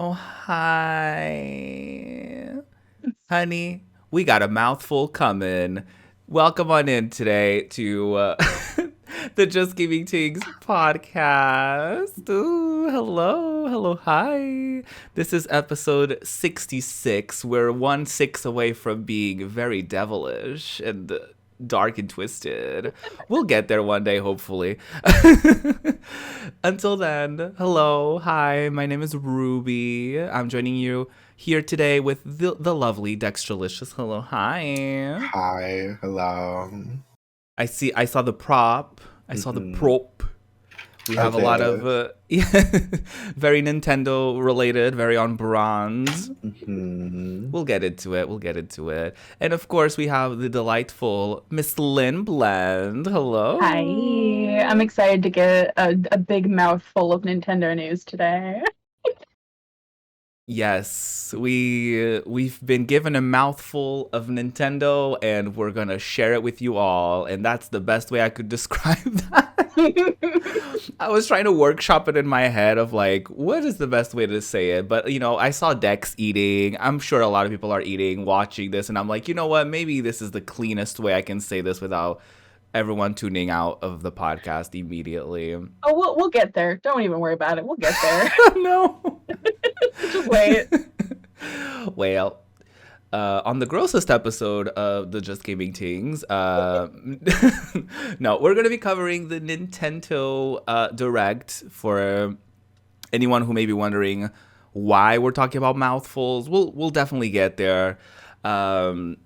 Oh, hi. Honey, we got a mouthful coming. Welcome on in today to the Just Gaming Tingz Podcast. Ooh, hello, hi. This is episode 66. We're 1/6 away from being very devilish and dark and twisted. We'll get there one day, hopefully. Until then, hello, hi, my name is Ruby. I'm joining you here today with the lovely Dextralicious. Hello, hi. Hi, hello. I saw the prop. I saw the prop. We have a lot of very Nintendo related, very on bronze. We'll get into it. And of course, we have the delightful Miss Lynn Blend. Hello. Hi, I'm excited to get a big mouthful of Nintendo news today. Yes, we've been given a mouthful of Nintendo, and we're gonna share it with you all. And that's the best way I could describe that. I was trying to workshop it in my head of like, what is the best way to say it? But, I saw Dex eating. I'm sure a lot of people are eating, watching this. And I'm like, you know what? Maybe this is the cleanest way I can say this without everyone tuning out of the podcast immediately. Oh, we'll get there. Don't even worry about it. We'll get there. No. Just wait. Well, on the grossest episode of the Just Gaming Tingz, no, we're going to be covering the Nintendo Direct. For anyone who may be wondering why we're talking about mouthfuls, we'll definitely get there. But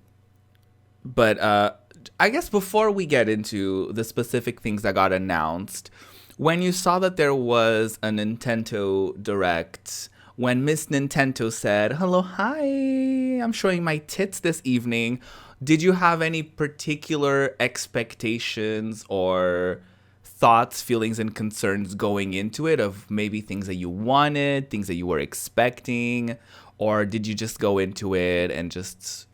I guess before we get into the specific things that got announced, when you saw that there was a Nintendo Direct, when Miss Nintendo said, hello, hi, I'm showing my tits this evening, did you have any particular expectations or thoughts, feelings, and concerns going into it of maybe things that you wanted, things that you were expecting, or did you just go into it and just,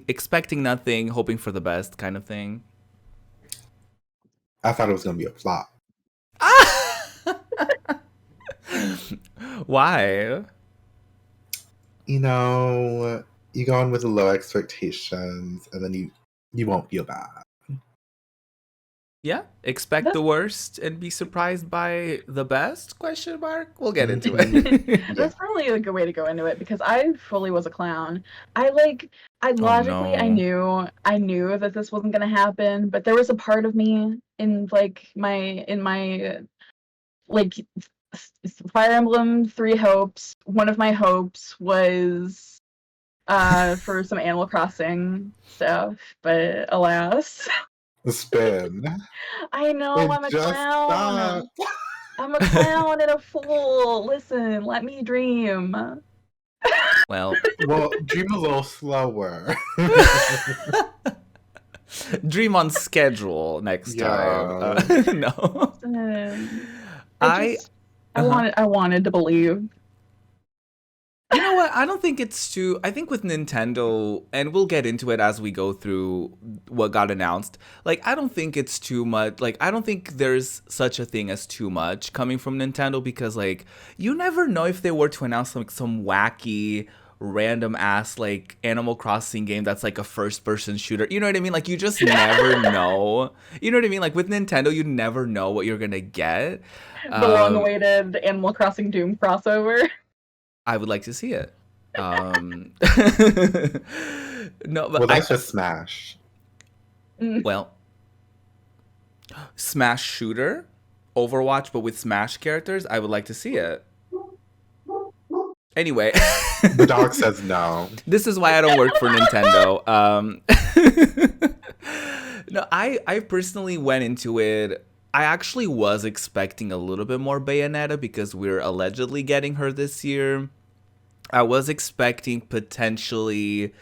expecting nothing, hoping for the best kind of thing? I thought it was going to be a flop. Why? You go in with low expectations, and then you won't feel bad. Yeah, expect the worst and be surprised by the best? Question mark. We'll get into it. That's probably a good way to go into it because I fully was a clown. I logically no. I knew that this wasn't gonna happen, but there was a part of me in my Fire Emblem Three Hopes. One of my hopes was for some Animal Crossing stuff, but alas. The spin. I know, It I'm a just clown. stopped. I'm a clown and a fool. Listen, let me dream. Well, dream a little slower. dream on schedule next time. No. I wanted to believe. You know what? I don't think it's too... I think with Nintendo, and we'll get into it as we go through what got announced, I don't think it's too much. I don't think there's such a thing as too much coming from Nintendo because, you never know if they were to announce, some wacky, random-ass, Animal Crossing game that's, a first-person shooter. You know what I mean? You just never know. You know what I mean? With Nintendo, you never know what you're gonna get. The long-awaited Animal Crossing Doom crossover. I would like to see it. No, but that's just Smash. Well, Smash shooter, Overwatch, but with Smash characters. I would like to see it. Anyway, the dog says no. This is why I don't work for Nintendo. No, I personally went into it. I actually was expecting a little bit more Bayonetta because we're allegedly getting her this year. I was expecting potentially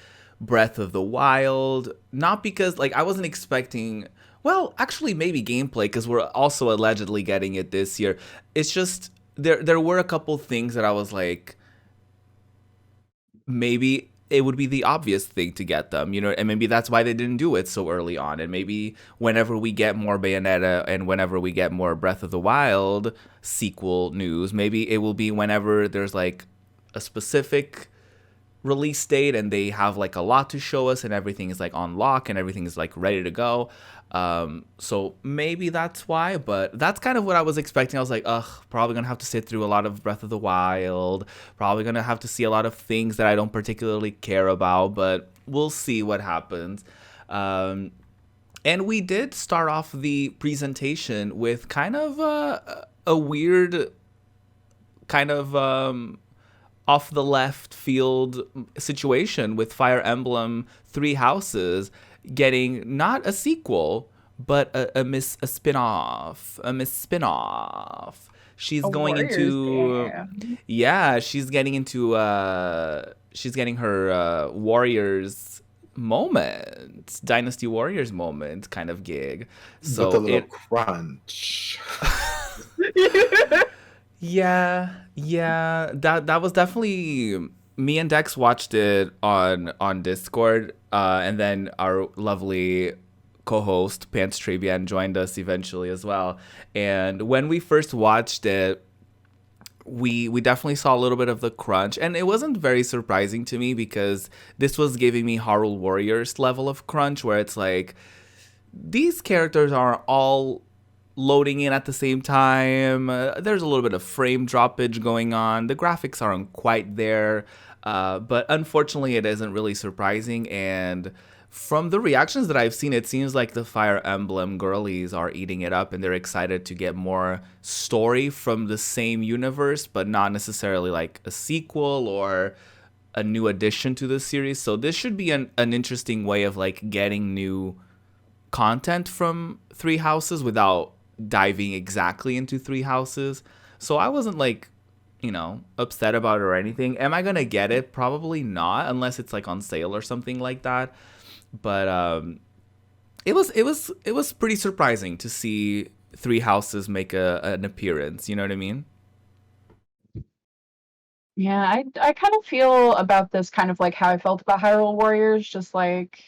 Breath of the Wild. Not because, I wasn't expecting... Well, actually, maybe gameplay because we're also allegedly getting it this year. It's just, there were a couple things that I was like... Maybe it would be the obvious thing to get them, and maybe that's why they didn't do it so early on. And maybe whenever we get more Bayonetta and whenever we get more Breath of the Wild sequel news, maybe it will be whenever there's like a specific release date and they have like a lot to show us and everything is like on lock and everything is like ready to go. So maybe that's why, but that's kind of what I was expecting. I was like, probably gonna have to sit through a lot of Breath of the Wild, probably gonna have to see a lot of things that I don't particularly care about, but we'll see what happens. And we did start off the presentation with kind of a weird kind of off the left field situation with Fire Emblem Three Houses getting not a sequel but a spin-off. She's A going Warriors into game. she's getting her Warriors moment, Dynasty Warriors moment kind of gig. So with a little crunch. Yeah, that was definitely, me and Dex watched it on Discord, and then our lovely co-host Pants Travian joined us eventually as well. And when we first watched it, we definitely saw a little bit of the crunch, and it wasn't very surprising to me because this was giving me Hyrule Warriors level of crunch, where it's like these characters are all loading in at the same time. There's a little bit of frame droppage going on. The graphics aren't quite there, but unfortunately it isn't really surprising. And from the reactions that I've seen, it seems like the Fire Emblem girlies are eating it up and they're excited to get more story from the same universe, but not necessarily like a sequel or a new addition to the series. So this should be an interesting way of like getting new content from Three Houses without diving exactly into Three Houses. So I wasn't like, upset about it or anything. Am I gonna get it? Probably not, unless it's like on sale or something like that. But it was pretty surprising to see Three Houses make an appearance. You know what I mean? Yeah, I kind of feel about this kind of like how I felt about Hyrule Warriors, just like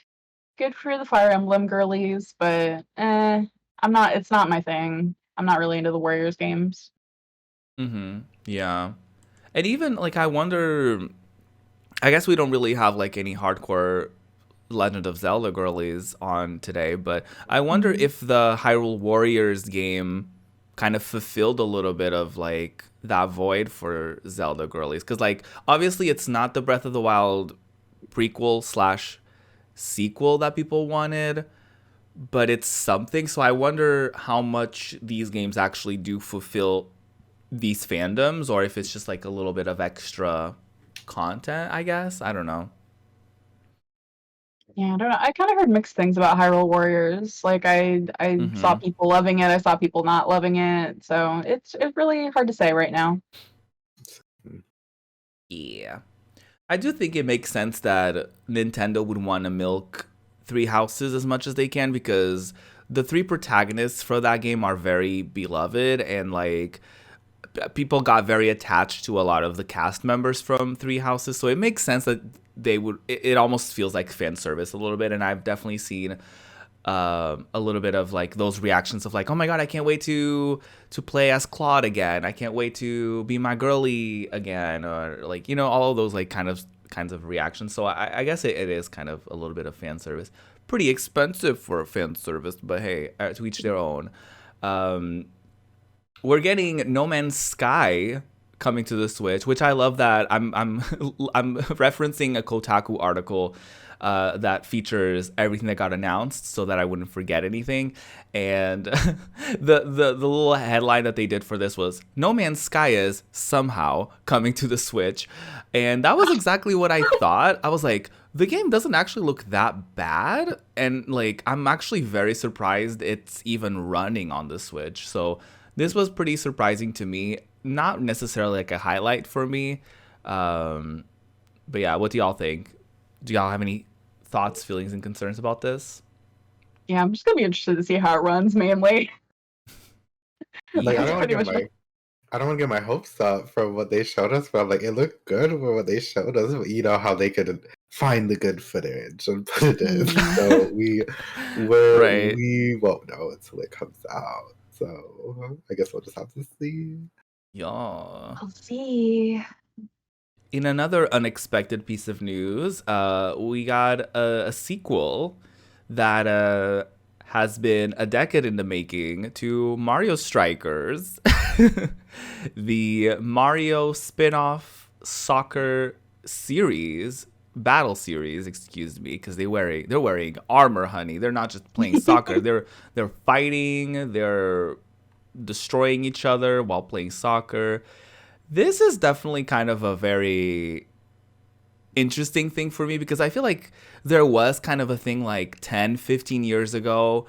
good for the Fire Emblem girlies, but it's not my thing. I'm not really into the Warriors games. Yeah. And even like I wonder, I guess we don't really have like any hardcore Legend of Zelda girlies on today, but I wonder if the Hyrule Warriors game kind of fulfilled a little bit of like that void for Zelda girlies, because like obviously it's not the Breath of the Wild prequel slash sequel that people wanted, but it's something. So I wonder how much these games actually do fulfill these fandoms, or if it's just like a little bit of extra content, I guess. I don't know. Yeah, I don't know. I kind of heard mixed things about Hyrule Warriors. Like I saw people loving it, I saw people not loving it. So it's really hard to say right now. Yeah. I do think it makes sense that Nintendo would want to milk Three Houses as much as they can, because the three protagonists for that game are very beloved, and like people got very attached to a lot of the cast members from Three Houses. So it makes sense that they would, it almost feels like fan service a little bit. And I've definitely seen a little bit of like those reactions of like, oh my god, I can't wait to play as Claude again, I can't wait to be my girly again, or like, all of those like kinds of reactions. So I guess it is kind of a little bit of fan service. Pretty expensive for fan service, but hey, to each their own. We're getting No Man's Sky coming to the Switch, which I love that I'm I'm referencing a Kotaku article that features everything that got announced so that I wouldn't forget anything. And the little headline that they did for this was No Man's Sky is somehow coming to the Switch. And that was exactly what I thought. I was like, the game doesn't actually look that bad. And like, I'm actually very surprised it's even running on the Switch. So this was pretty surprising to me. Not necessarily like a highlight for me. But yeah, what do y'all think? Do y'all have any thoughts, feelings, and concerns about this? Yeah, I'm just gonna be interested to see how it runs mainly. Like, I That's don't want pretty to much get my hopes up from what they showed us, but I'm like, it looked good for what they showed us. But you know how they could find the good footage and put it in. Mhm. So Right. we won't know until it comes out. So I guess we'll just have to see. Yeah. I'll see. In another unexpected piece of news, we got a sequel that has been a decade in the making to Mario Strikers, the Mario spin-off soccer series, battle series, excuse me, because they're wearing armor, honey. They're not just playing soccer. They're fighting. They're destroying each other while playing soccer. This is definitely kind of a very interesting thing for me because I feel like there was kind of a thing like 10, 15 years ago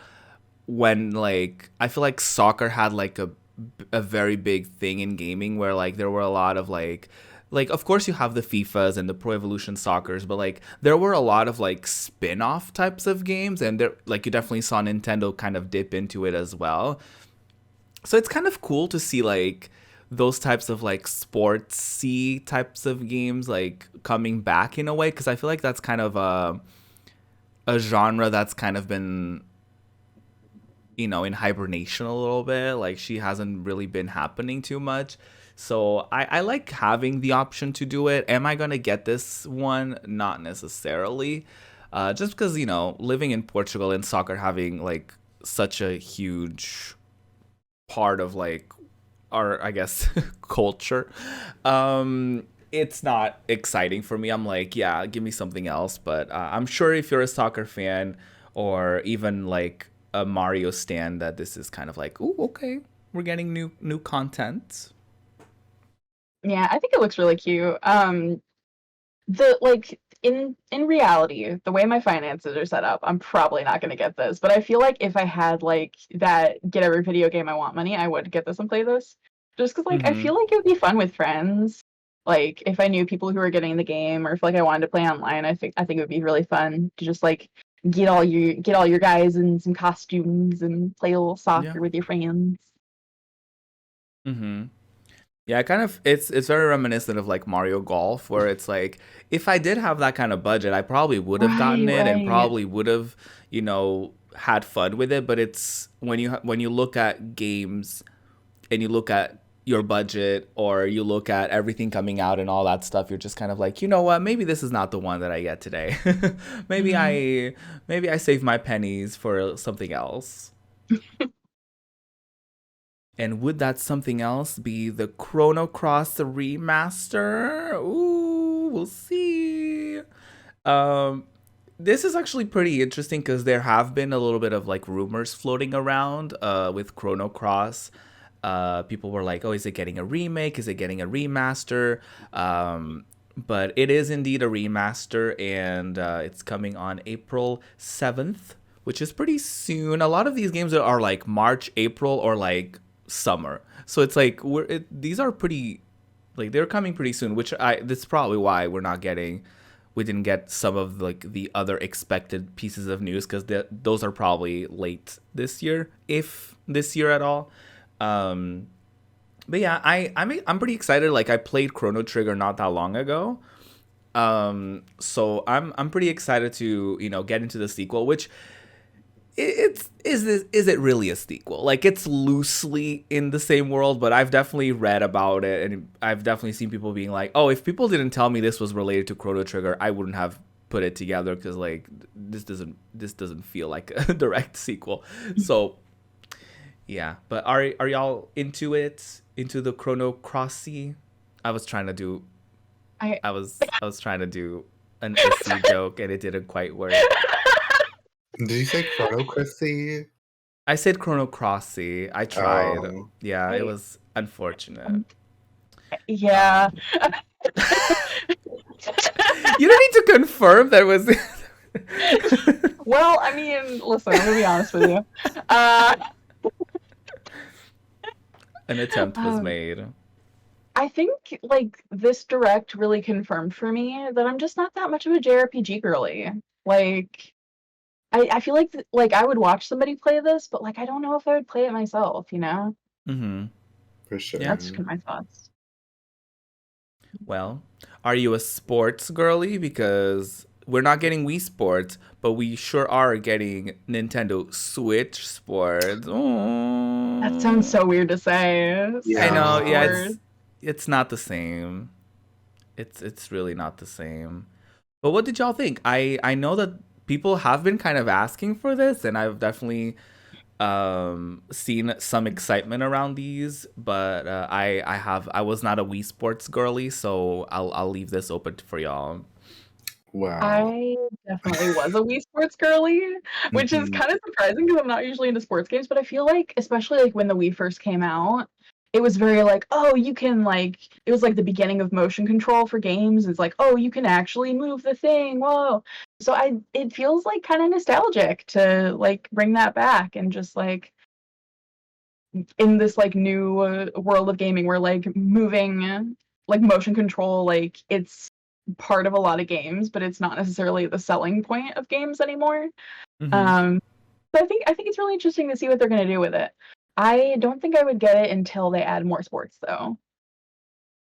when like I feel like soccer had like a very big thing in gaming where like there were a lot of like of course you have the FIFAs and the Pro Evolution Soccers, but like there were a lot of like spin-off types of games and there like you definitely saw Nintendo kind of dip into it as well. So it's kind of cool to see like those types of like sportsy types of games like coming back in a way because I feel like that's kind of a genre that's kind of been in hibernation a little bit. Like she hasn't really been happening too much. So I like having the option to do it. Am I gonna get this one? Not necessarily. Just because, living in Portugal and soccer having like such a huge part of like our, I guess, culture. It's not exciting for me. I'm like, yeah, give me something else. But I'm sure if you're a soccer fan or even like a Mario stan, that this is kind of like, ooh, okay, we're getting new content. Yeah, I think it looks really cute. The like in reality, the way my finances are set up, I'm probably not gonna get this. But I feel like if I had like that get every video game I want money, I would get this and play this. Just because like I Mm-hmm. feel like it would be fun with friends. Like if I knew people who were getting the game, or if like I wanted to play online, I think it would be really fun to just like get all your guys in some costumes and play a little Yeah. soccer with your friends. Mm-hmm. Yeah, kind of. It's very reminiscent of like Mario Golf, where it's like if I did have that kind of budget, I probably would have gotten Right, it and right. probably would have, had fun with it. But it's when you look at games and you look at your budget or you look at everything coming out and all that stuff, you're just kind of like, you know what? Maybe this is not the one that I get today. maybe Mhm. I maybe I save my pennies for something else. And would that something else be the Chrono Cross remaster? Ooh, we'll see. Um, this is actually pretty interesting because there have been a little bit of like rumors floating around with Chrono Cross. People were like, "Oh, is it getting a remake? Is it getting a remaster?" But it is indeed a remaster, and it's coming on April 7th, which is pretty soon. A lot of these games are like March, April, or like summer. So it's like these are pretty like they're coming pretty soon, which I this is probably why we didn't get some of like the other expected pieces of news because those are probably late this year, if this year at all. Um, but yeah, I'm pretty excited. Like I played Chrono Trigger not that long ago, so I'm pretty excited to get into the sequel, which is it really a sequel? Like it's loosely in the same world, but I've definitely read about it and I've definitely seen people being like, "Oh, if people didn't tell me this was related to Chrono Trigger, I wouldn't have put it together because like this doesn't feel like a direct sequel." So, yeah, but are y'all into it? Into the Chrono Crossy? I was trying to do I I was trying to do an issy joke and it didn't quite work. Did you say Chrono Chrissy? I said Chrono Crossy. I tried. Oh, Yeah, it I was unfortunate. um, yeah. Um, you don't need to confirm that was Well, I mean, listen, I'm gonna be honest with you. Uh, an attempt was um, made. I think like this direct really confirmed for me that I'm just not that much of a JRPG girly. Like, I feel like like I would watch somebody play this, but like I don't know if I would play it myself. You know, Mm-hmm. for sure. Yeah. that's kind of my thoughts. Well, are you a sports girly? Because we're not getting Wii Sports, but we sure are getting Nintendo Switch Sports. That sounds Oh, so weird to say. I Switch know. Yeah, Yeah. Sports. it's not the same. It's really not the same. But what did y'all think? I know that people have been kind of asking for this, and I've definitely seen some excitement around these. But I was not a Wii Sports girly, so I'll leave this open for y'all. Wow. I definitely was a Wii Sports girly, which is Mhm. kind of surprising because I'm not usually into sports games, but I feel like, especially like when the Wii first came out, it was very like, oh, you can like, it was like the beginning of motion control for games. It's like, oh, you can actually move the thing. Whoa. So it feels like kind of nostalgic to like bring that back and just like in this like new world of gaming where like moving like motion control like it's part of a lot of games but it's not necessarily the selling point of games anymore. Mm-hmm. um so I think it's really interesting to see what they're going to do with it. I don't think I would get it until they add more sports though,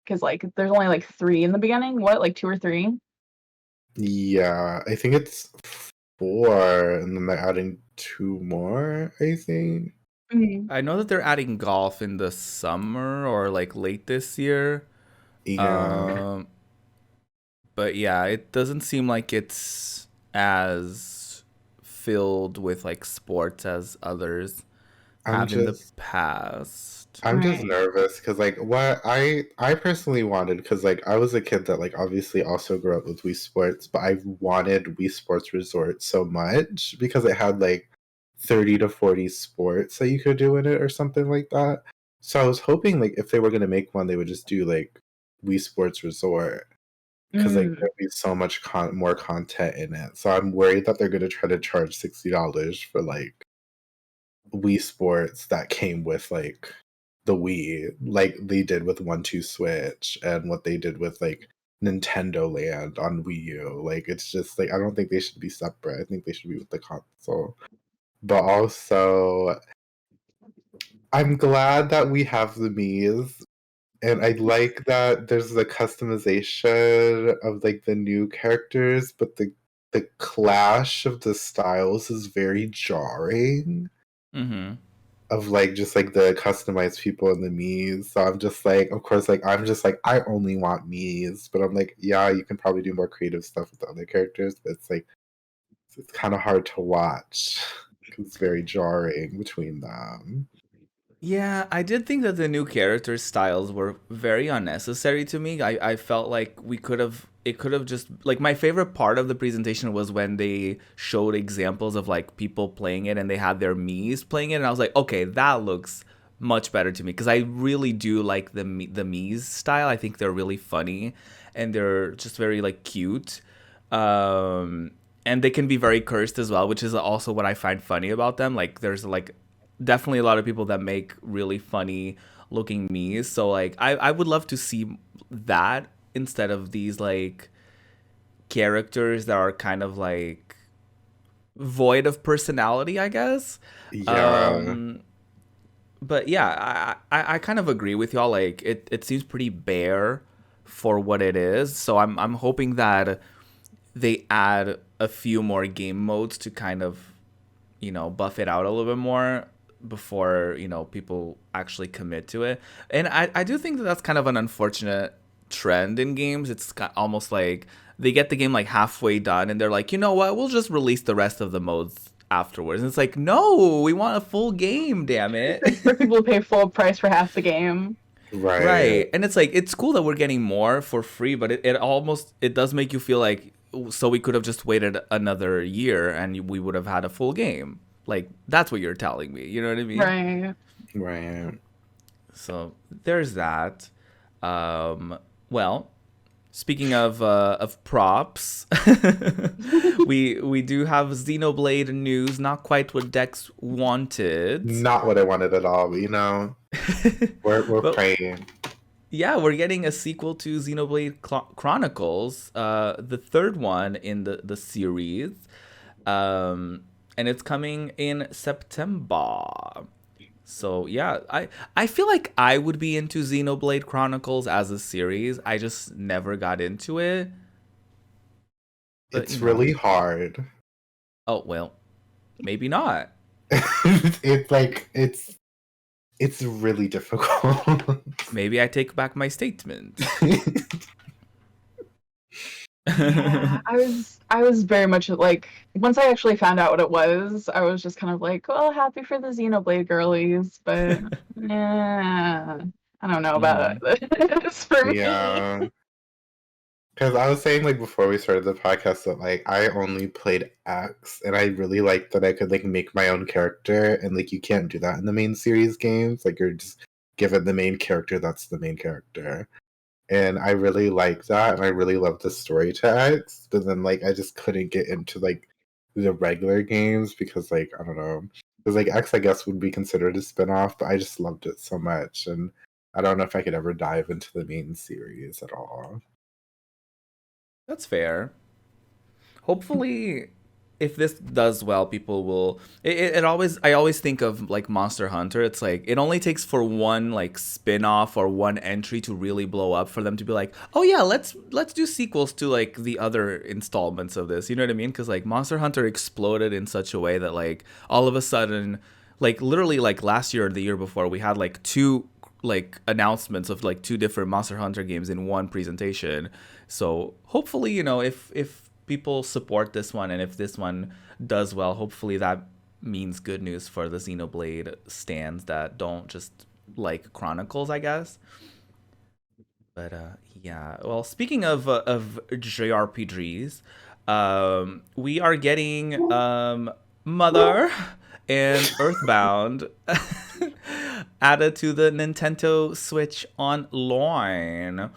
because like there's only like three in the beginning, what, like two or three. Yeah, I think it's 4, and then they're adding 2 more, I think. Mhm. I know that they're adding golf in the summer or like late this year. Yeah. Um, but yeah, it doesn't seem like it's as filled with like sports as others I'm have in the just past. I'm just Right. nervous because like what I personally wanted, because like I was a kid that like obviously also grew up with Wii Sports, but I wanted Wii Sports Resort so much because it had like 30 to 40 sports that you could do in it or something like that. So I was hoping like if they were gonna make one, they would just do like Wii Sports Resort, because like Mm. there'd be so much more content in it. So I'm worried that they're gonna try to charge $60 for like Wii Sports that came with like the Wii, like they did with 1-2 Switch and what they did with like Nintendo Land on Wii U. Like it's just like I don't think they should be separate. I think they should be with the console. But also I'm glad that we have the Mii's, and I like that there's the customization of like the new characters, but the clash of the styles is very jarring, Mm-hmm. of like just like the customized people in the Mii's. So I'm just like, of course, like I'm just like I only want Mii's, but I'm like, yeah, you can probably do more creative stuff with the other characters, but it's like it's kind of hard to watch because it's very jarring between them. Yeah, I did think that the new character styles were very unnecessary to me. I felt like it could have just like my favorite part of the presentation was when they showed examples of like people playing it and they had their Mii's playing it and I was like, okay, that looks much better to me because I really do like the Mii's style. I think they're really funny and they're just very like cute. Um and they can be very cursed as well, which is also what I find funny about them. Like there's like definitely a lot of people that make really funny looking me's. So like I would love to see that instead of these like characters that are kind of like void of personality, I guess. Yeah. Um but yeah, I kind of agree with y'all. Like it seems pretty bare for what it is. So I'm hoping that they add a few more game modes to kind of buff it out a little bit more before, people actually commit to it. And I do think that that's kind of an unfortunate trend in games. It's almost like they get the game like halfway done and they're like, you know what, we'll just release the rest of the modes afterwards. And it's like, no, we want a full game, damn it. For people to pay full price for half the game. Right. Right. And it's like, it's cool that we're getting more for free, but it does make you feel like, so we could have just waited another year and we would have had a full game. Like, that's what you're telling me. You know what I mean? Right. Right. So there's that. Well, speaking of props, we do have Xenoblade news. Not quite what Dex wanted, Not what I wanted at all, but we're but praying. yeah, we're getting a sequel to Xenoblade Chronicles, the third one in the series, and it's coming in September. So yeah, I feel like I would be into Xenoblade Chronicles as a series. I just never got into it. But, It's really hard. Oh, well, maybe not. It's like it's really difficult. Maybe I take back my statement. Yeah, I was very much like once I actually found out what it was, I was just kind of like, well, happy for the Xenoblade girlies, but yeah, I don't know about this for me. Yeah. Because I was saying like before we started the podcast that like I only played X and I really liked that I could like make my own character and like you can't do that in the main series games. Like you're just given the main character that's the main character. And I really like that and I really love the story to X. But then like I just couldn't get into like the regular games because like I don't know. Because like X I guess would be considered a spin-off, but I just loved it so much and I don't know if I could ever dive into the main series at all. That's fair. Hopefully, if this does well, people will. I always think of like Monster Hunter. It's like it only takes for one like spin-off or one entry to really blow up for them to be like, oh yeah, let's do sequels to like the other installments of this. You know what I mean? Because like Monster Hunter exploded in such a way that like all of a sudden, like literally like last year or the year before, we had like two like announcements of like two different Monster Hunter games in one presentation. So hopefully, if people support this one and if this one does well, hopefully that means good news for the Xenoblade stands that don't just like Chronicles, I guess. But yeah. Well, speaking of JRPGs, we are getting Mother and Earthbound added to the Nintendo Switch Online.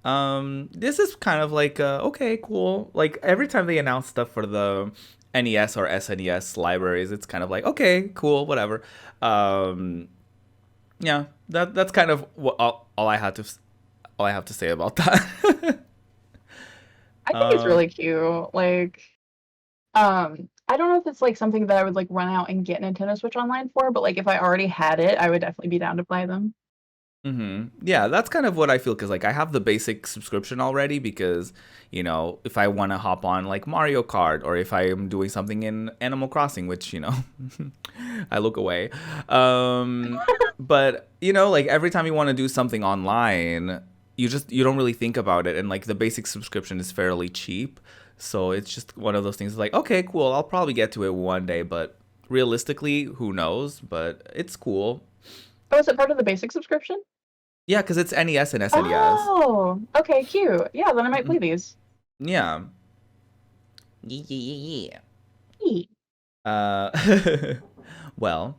This is kind of like okay, cool. Like every time they announce stuff for the NES or SNES libraries, it's kind of like okay, cool, whatever. Yeah, that's kind of what all I have to say about that. I think it's really cute. Like, I don't know if it's like something that I would like run out and get Nintendo Switch Online for, but like if I already had it, I would definitely be down to play them. Yeah, that's kind of what I feel because like I have the basic subscription already because if I want to hop on like Mario Kart or if I am doing something in Animal Crossing, which I look away, but like every time you want to do something online, you don't really think about it, and like the basic subscription is fairly cheap, so it's just one of those things like okay, cool, I'll probably get to it one day, but realistically, who knows? But it's cool. Oh, is it part of the basic subscription? Yeah, because it's NES and SNES. Oh, okay, cute. Yeah, then I might play these. Yeah. Yeah. Well,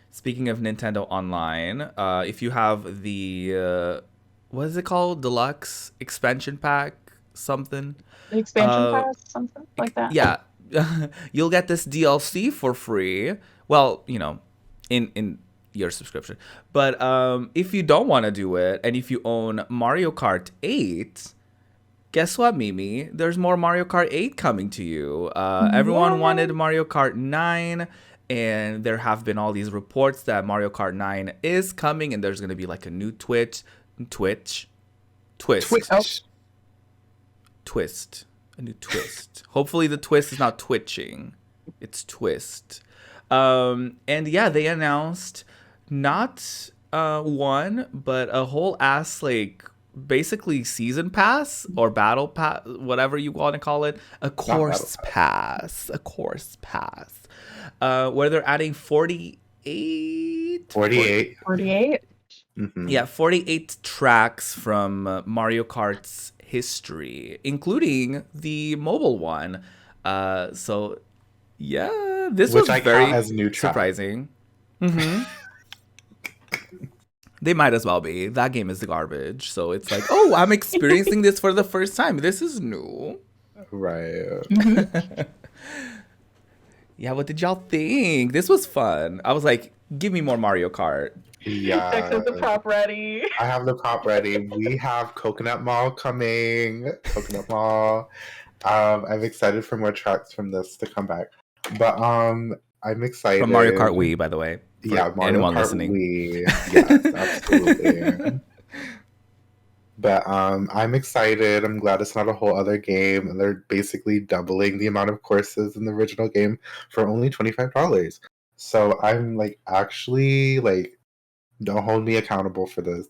speaking of Nintendo Online, if you have the what is it called? Deluxe expansion pack, something. The expansion pass, something like that. Yeah, you'll get this DLC for free. Well, in your subscription. But if you don't want to do it, and if you own Mario Kart 8, guess what, Mimi? There's more Mario Kart 8 coming to you. Everyone wanted Mario Kart 9, and there have been all these reports that Mario Kart 9 is coming, and there's going to be like a new twist. A new twist. Hopefully the twist is not twitching. It's twist. And yeah, they announced not one, but a whole ass like basically season pass or battle pass, whatever you want to call it, a course pass, where they're adding 48. Mm-hmm. Yeah, 48 tracks from Mario Kart's history, including the mobile one. So yeah, this was very surprising. They might as well be. That game is garbage. So it's like, oh, I'm experiencing this for the first time. This is new. Right. Yeah, what did y'all think? This was fun. I was like, give me more Mario Kart. Yeah. Tex has the prop ready. I have the prop ready. We have Coconut Mall coming. Coconut Mall. I'm excited for more tracks from this to come back. But I'm excited. From Mario Kart Wii, by the way. Yeah, Mario anyone Kart listening. Wii. Yes, absolutely. But I'm excited. I'm glad it's not a whole other game, and they're basically doubling the amount of courses in the original game for only $25. So I'm like, actually, like, don't hold me accountable for this.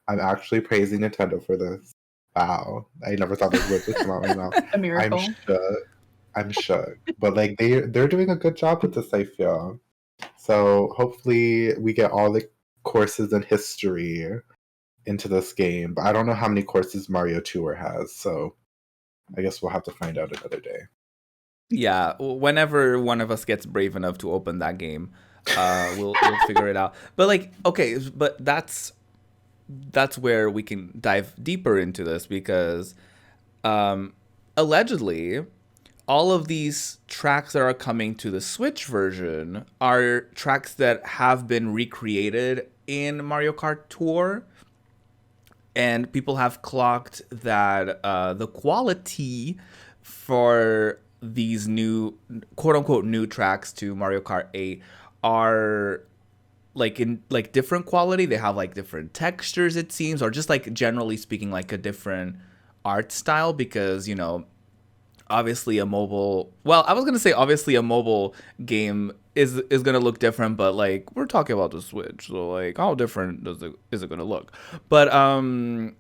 I'm actually praising Nintendo for this. Wow, I never thought those words would come out of my mouth. A I'm miracle. shook. I'm shook. But like, they're doing a good job with this, I feel. So hopefully we get all the courses in history into this game. But I don't know how many courses Mario Tour has, so I guess we'll have to find out another day. Yeah, whenever one of us gets brave enough to open that game, we'll figure it out. But like, okay, but that's where we can dive deeper into this because allegedly all of these tracks that are coming to the Switch version are tracks that have been recreated in Mario Kart Tour. And people have clocked that the quality for these new, quote unquote, new tracks to Mario Kart 8 are like in like different quality. They have like different textures, it seems, or just like generally speaking, like a different art style because, you know, obviously a mobile, well, I was going to say obviously a mobile game is going to look different, but like we're talking about the Switch, so like how different is it going to look? But I'm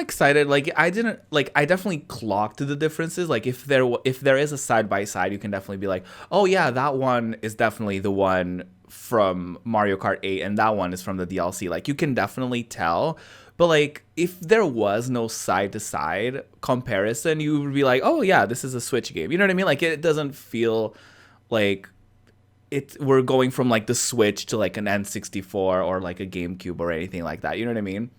excited. Like I definitely clocked the differences. Like if there is a side by side, you can definitely be like, oh yeah, that one is definitely the one from Mario Kart 8, and that one is from the DLC. Like you can definitely tell. But like if there was no side to side comparison, you would be like, oh yeah, this is a Switch game. You know what I mean? Like it doesn't feel like we're going from like the Switch to like an N64 or like a GameCube or anything like that. You know what I mean?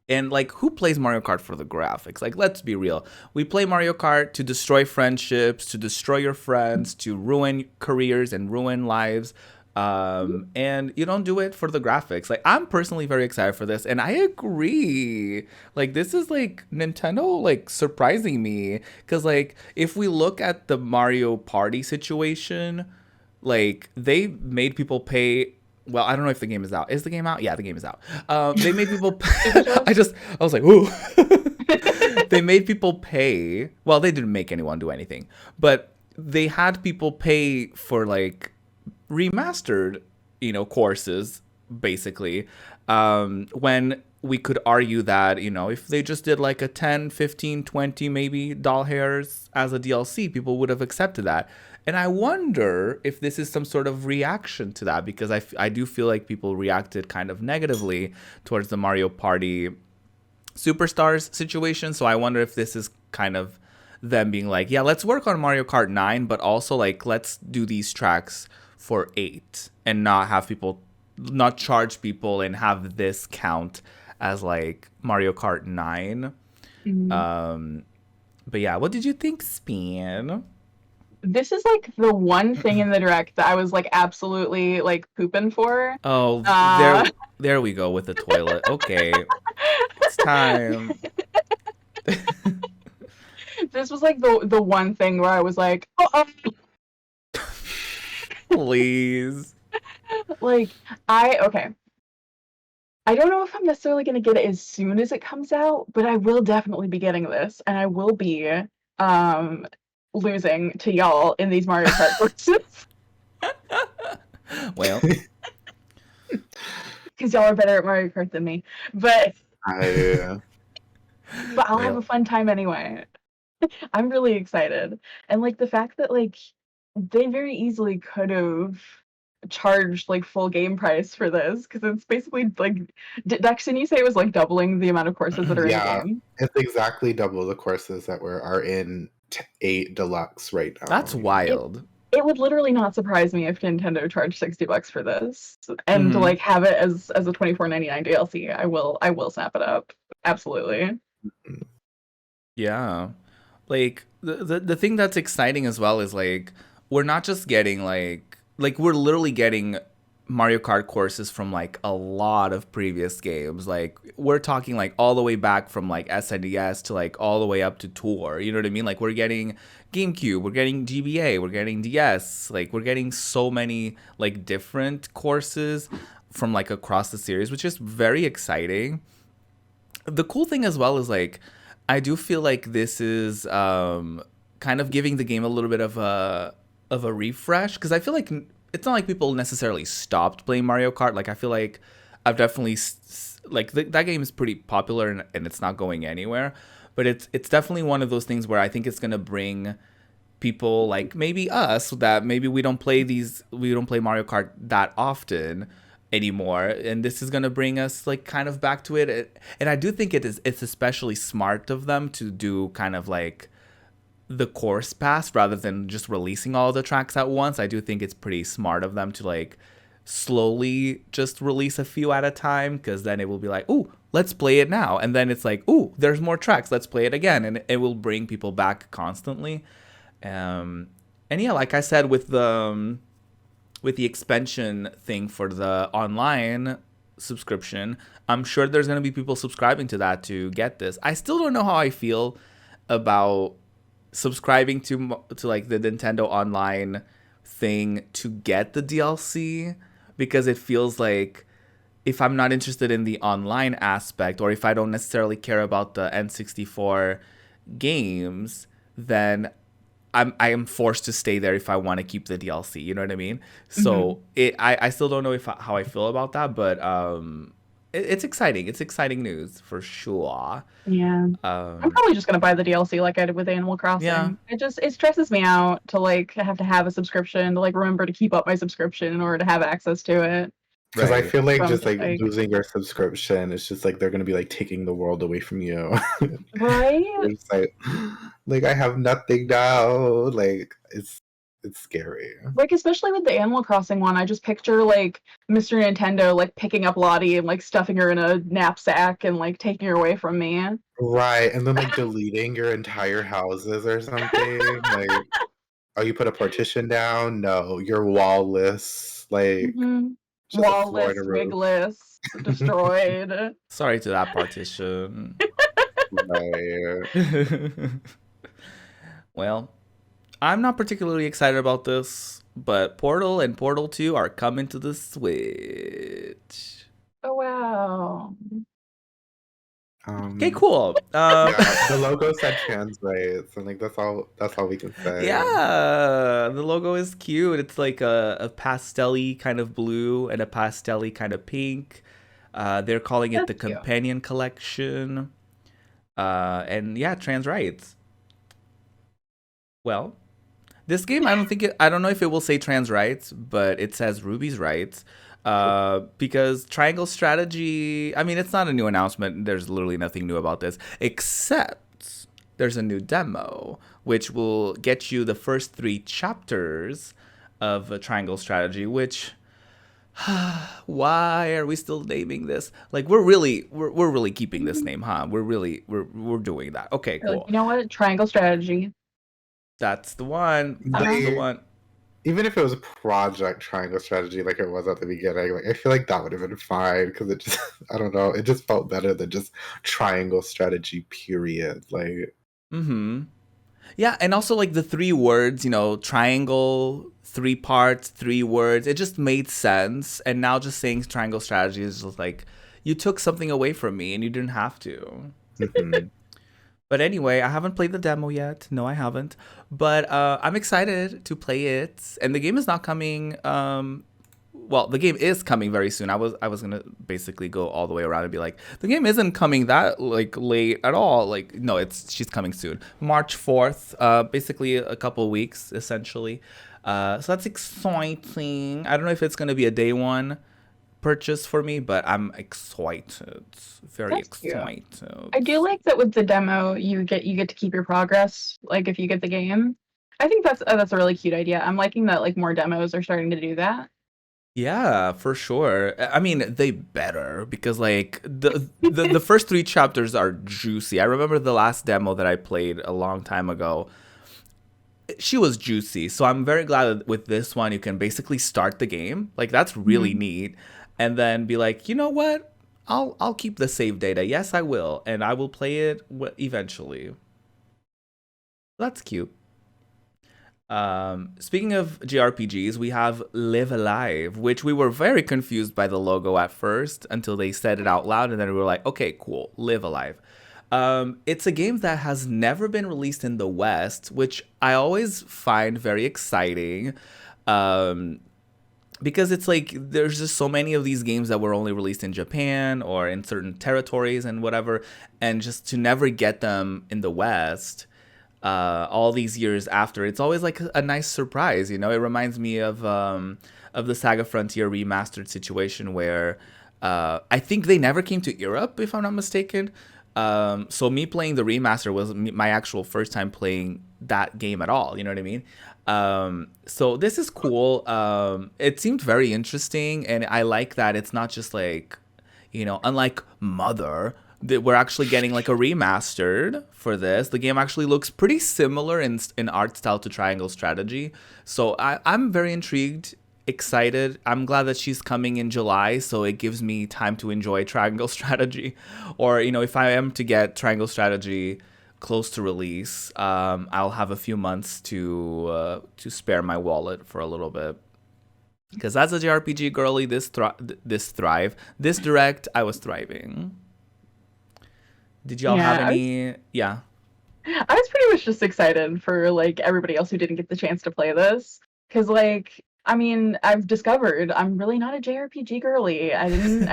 And like, who plays Mario Kart for the graphics? Like, let's be real. We play Mario Kart to destroy friendships, to destroy your friends, to ruin careers and ruin lives. And you don't do it for the graphics. Like, I'm personally very excited for this, and I agree. Like, this is like Nintendo like surprising me because like if we look at the Mario Party situation, like they made people pay. Well, I don't know if the game is out. Is the game out? Yeah, the game is out. They made people. I was like, ooh. They made people pay. Well, they didn't make anyone do anything, but they had people pay for like remastered, you know, courses basically. When we could argue that, you know, if they just did like a 10, 15, 20 maybe doll hairs as a DLC, people would have accepted that. And I wonder if this is some sort of reaction to that because I do feel like people reacted kind of negatively towards the Mario Party Superstars situation. So I wonder if this is kind of them being like, yeah, let's work on Mario Kart 9, but also like let's do these tracks for 8 and not charge people and have this count as like Mario Kart 9. Mm-hmm. But yeah, what did you think, Span? This is like the one thing in the direct that I was like absolutely like pooping for. Oh, there we go with the toilet. Okay, it's time. This was like the one thing where I was like, oh. Please. Like okay. I don't know if I'm necessarily going to get it as soon as it comes out, but I will definitely be getting this, and I will be losing to y'all in these Mario Kart courses. Well, because y'all are better at Mario Kart than me, but but I'll have a fun time anyway. I'm really excited, and like the fact that like they very easily could have charged like full game price for this because it's basically like Dex, didn't you say it was like doubling the amount of courses that are in the game? It's exactly double the courses that are in 8 Deluxe right now. That's wild. It would literally not surprise me if Nintendo charged $60 for this and to like have it as a $24.99 DLC. I will snap it up. Absolutely. Yeah. Like the thing that's exciting as well is like we're not just getting like we're literally getting Mario Kart courses from like a lot of previous games. Like we're talking like all the way back from like SNES to like all the way up to Tour. You know what I mean? Like we're getting GameCube, we're getting GBA, we're getting DS. Like we're getting so many like different courses from like across the series, which is very exciting. the cool thing as well is like I do feel like this is kind of giving the game a little bit of a refresh because I feel like it's not like people necessarily stopped playing Mario Kart. Like I feel like I've definitely that game is pretty popular and it's not going anywhere. But it's definitely one of those things where I think it's gonna bring people like maybe us that maybe we don't play Mario Kart that often anymore, and this is gonna bring us like kind of back to it. And I do think it's especially smart of them to do kind of like the course pass rather than just releasing all the tracks at once. I do think it's pretty smart of them to like slowly just release a few at a time because then it will be like, oh, let's play it now. And then it's like, oh, there's more tracks. Let's play it again. And it will bring people back constantly. And yeah, like I said, with the expansion thing for the online subscription, I'm sure there's going to be people subscribing to that to get this. I still don't know how I feel about subscribing to like the Nintendo Online thing to get the DLC because it feels like if I'm not interested in the online aspect or if I don't necessarily care about the N64 games, then I am forced to stay there if I want to keep the DLC. You know what I mean? So I still don't know how I feel about that, but it's exciting. It's exciting news for sure. Yeah. I'm probably just gonna buy the DLC like I did with Animal Crossing. Yeah. It stresses me out to like have to have a subscription to like remember to keep up my subscription in order to have access to it. Because I feel like From just like like losing your subscription, it's just like they're gonna be like taking the world away from you. right. It's like I have nothing now. Like it's scary. Like especially with the Animal Crossing one, I just picture like Mr. Nintendo like picking up Lottie and like stuffing her in a knapsack and like taking her away from me. Right, and then like deleting your entire houses or something. Like, oh, you put a partition down? No, you're wallless. Like, just a floor Wallless, and a roof. wigless, destroyed. Sorry to that partition. Right. Well, I'm not particularly excited about this, but Portal and Portal 2 are coming to the Switch. Oh wow. Okay, cool. Yeah, the logo said trans rights, and like that's all we can say. Yeah, the logo is cute. It's like a pastel-y kind of blue and a pastel-y kind of pink. They're calling it the That's cute. Companion Collection. And yeah, trans rights. Well, this game, I don't know if it will say trans rights, but it says Ruby's rights. Because Triangle Strategy, I mean, it's not a new announcement. There's literally nothing new about this, except there's a new demo, which will get you the first 3 chapters of a Triangle Strategy, which, why are we still naming this? Like, we're really keeping this name, huh? We're doing that. Okay, cool. You know what? Triangle Strategy. That's the one. That's the one. Even if it was a Project Triangle Strategy like it was at the beginning, like I feel like that would have been fine because it just, I don't know, it just felt better than just Triangle Strategy, period. Like, yeah, and also like the 3 words, triangle, 3 parts, 3 words, it just made sense. And now just saying Triangle Strategy is just like, you took something away from me and you didn't have to. But anyway, I haven't played the demo yet. No, I haven't. But I'm excited to play it. And the game is not coming. Well, the game is coming very soon. I was gonna basically go all the way around and be like, the game isn't coming that like late at all. Like, no, she's coming soon, March 4th. Basically a couple weeks essentially. So that's exciting. I don't know if it's gonna be a day one purchase for me, but I'm excited. Very excited. I do like that with the demo you get to keep your progress, like if you get the game. I think that's a really cute idea. I'm liking that like more demos are starting to do that. Yeah, for sure. I mean, they better because like the first 3 chapters are juicy. I remember the last demo that I played a long time ago. She was juicy. So I'm very glad that with this one you can basically start the game. Like that's really neat. And then be like, you know what? I'll keep the save data. Yes, I will, and I will play it eventually. That's cute. Speaking of JRPGs, we have Live Alive, which we were very confused by the logo at first until they said it out loud, and then we were like, okay, cool, Live Alive. It's a game that has never been released in the West, which I always find very exciting. Um, because it's like there's just so many of these games that were only released in Japan or in certain territories and whatever, and just to never get them in the West all these years after, it's always like a nice surprise. You know, it reminds me of the Saga Frontier remastered situation where I think they never came to Europe, if I'm not mistaken. So me playing the remaster was my actual first time playing that game at all. You know what I mean? So this is cool. It seemed very interesting, and I like that it's not just like, you know, unlike Mother, that we're actually getting like a remastered for this. The game actually looks pretty similar in art style to Triangle Strategy. So I'm very intrigued, excited. I'm glad that she's coming in July, so it gives me time to enjoy Triangle Strategy. Or, you know, if I am to get Triangle Strategy close to release, I'll have a few months to spare my wallet for a little bit. Because as a JRPG girly, this direct, I was thriving. Did y'all have any? Yeah. I was pretty much just excited for like everybody else who didn't get the chance to play this, because like I mean I've discovered I'm really not a JRPG girly. I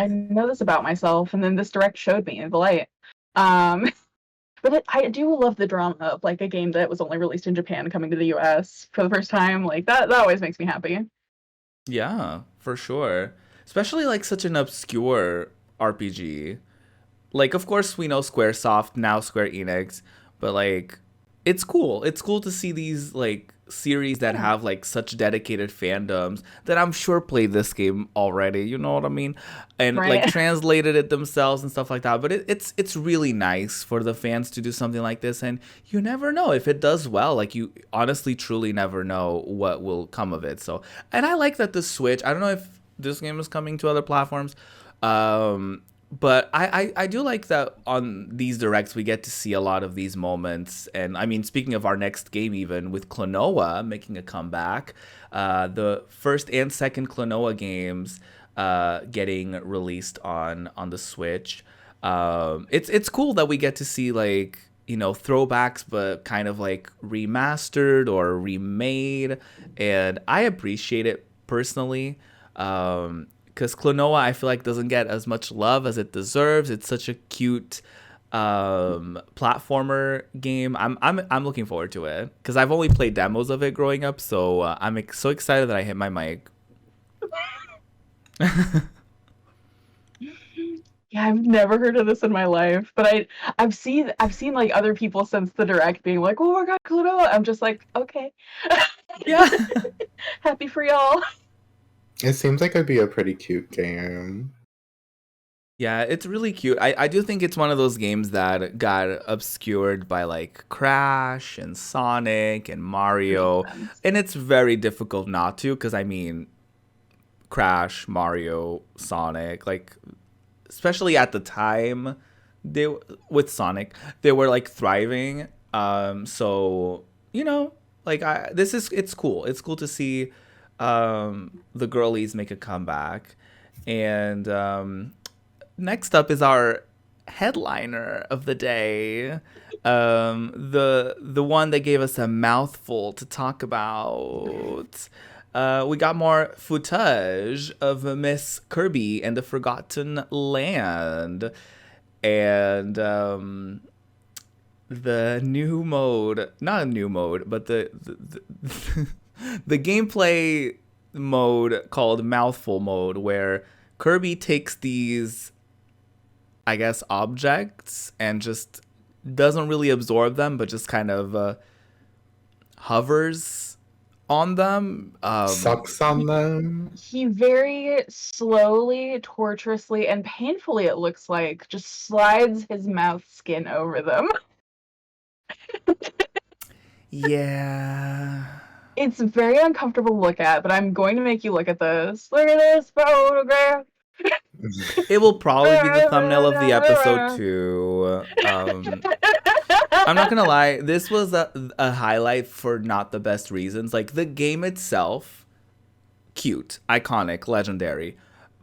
know this about myself, and then this direct showed me the light. But I do love the drama of like a game that was only released in Japan coming to the US for the first time. Like that always makes me happy. Yeah, for sure. Especially like such an obscure RPG. Like, of course, we know Squaresoft, now Square Enix, but like, it's cool. It's cool to see these like series that have like such dedicated fandoms that I'm sure played this game already. You know what I mean? And like translated it themselves and stuff like that. But it's really nice for the fans to do something like this, and you never know if it does well. Like, you honestly, truly never know what will come of it. So, and I like that the Switch. I don't know if this game is coming to other platforms. But I do like that on these directs we get to see a lot of these moments. And I mean, speaking of our next game, even with Klonoa making a comeback, the first and second Klonoa games getting released on the Switch. It's cool that we get to see like, you know, throwbacks, but kind of like remastered or remade. And I appreciate it personally. Because Klonoa, I feel like, doesn't get as much love as it deserves. It's such a cute platformer game. I'm looking forward to it because I've only played demos of it growing up, so I'm so excited that I hit my mic. Yeah, I've never heard of this in my life, but I've seen like other people since the direct being like, "Oh my god, Klonoa!" I'm just like, okay, yeah, happy for y'all. It seems like it'd be a pretty cute game. Yeah, it's really cute. I do think it's one of those games that got obscured by like Crash and Sonic and Mario. And it's very difficult not to, because I mean, Crash, Mario, Sonic, like, especially at the time, with Sonic, they were like thriving. So, you know, like it's cool. It's cool to see the girlies make a comeback. And next up is our headliner of the day, the one that gave us a mouthful to talk about. We got more footage of Miss Kirby and the Forgotten Land, and the new mode, not a new mode, but the the gameplay mode called Mouthful mode, where Kirby takes these, I guess, objects and just doesn't really absorb them, but just kind of hovers on them. Sucks on them. He very slowly, torturously, and painfully, it looks like, just slides his mouth skin over them. Yeah. It's very uncomfortable to look at, but I'm going to make you look at this. Look at this photograph. It will probably be the thumbnail of the episode too. I'm not gonna lie, this was a highlight for not the best reasons. Like, the game itself, cute, iconic, legendary.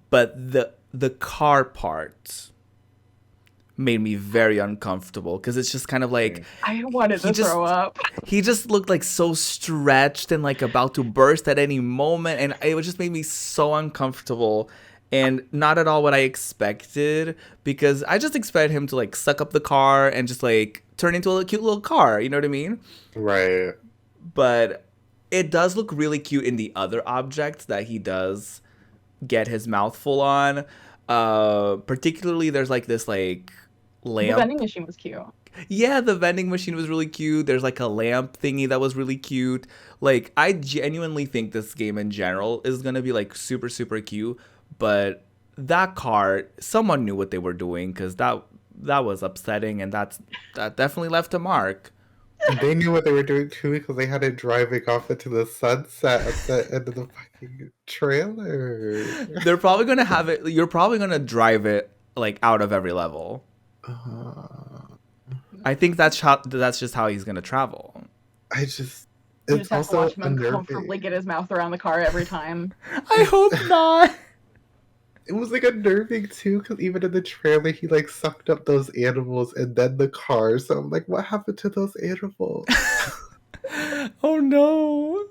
But the car part made me very uncomfortable because it's just kind of like I wanted to throw up. he just looked like so stretched and like about to burst at any moment, and it just made me so uncomfortable and not at all what I expected, because I just expected him to like suck up the car and just like turn into a cute little car, you know what I mean? Right. But it does look really cute in the other objects that he does get his mouthful on. Particularly there's like this like lamp. The vending machine was cute. Yeah, the vending machine was really cute. There's like a lamp thingy that was really cute. Like, I genuinely think this game in general is gonna be like super, super cute. But that car, someone knew what they were doing, because that was upsetting, and that definitely left a mark. They knew what they were doing too, because they had it driving off into the sunset at the end of the fucking trailer. They're probably gonna have it. You're probably gonna drive it like out of every level. I think that's just how he's gonna travel. You just have to watch him uncomfortably get his mouth around the car every time. I hope not. It was like unnerving too, because even in the trailer, he like sucked up those animals and then the car. So I'm like, what happened to those animals? Oh no.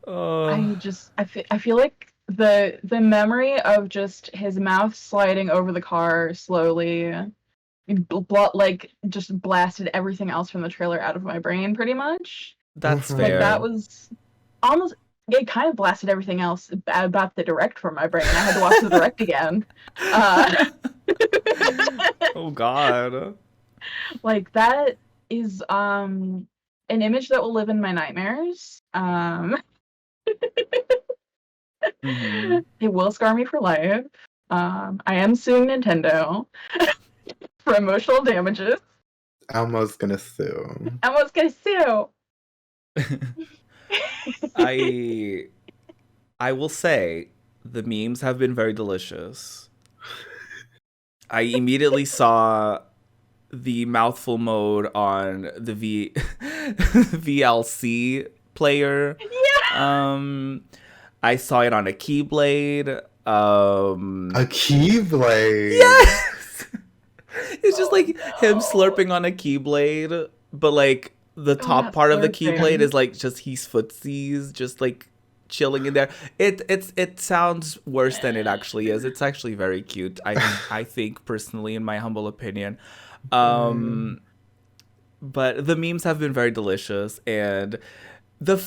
I feel like the memory of just his mouth sliding over the car slowly, like just blasted everything else from the trailer out of my brain, pretty much. That's fair. Like, that was almost. It kind of blasted everything else about the direct from my brain. I had to watch the direct again. Oh God. Like, that is an image that will live in my nightmares. Mm-hmm. It will scar me for life. I am suing Nintendo for emotional damages. Elmo's gonna sue. I will say the memes have been very delicious. I immediately saw the mouthful mode on the VLC player. Yeah. I saw it on a Keyblade. A Keyblade? Yes! It's just like him slurping on a Keyblade, but like the top part of the Keyblade is like just he's footsies, just like chilling in there. It sounds worse than it actually is. It's actually very cute. I think personally, in my humble opinion. But the memes have been very delicious, and the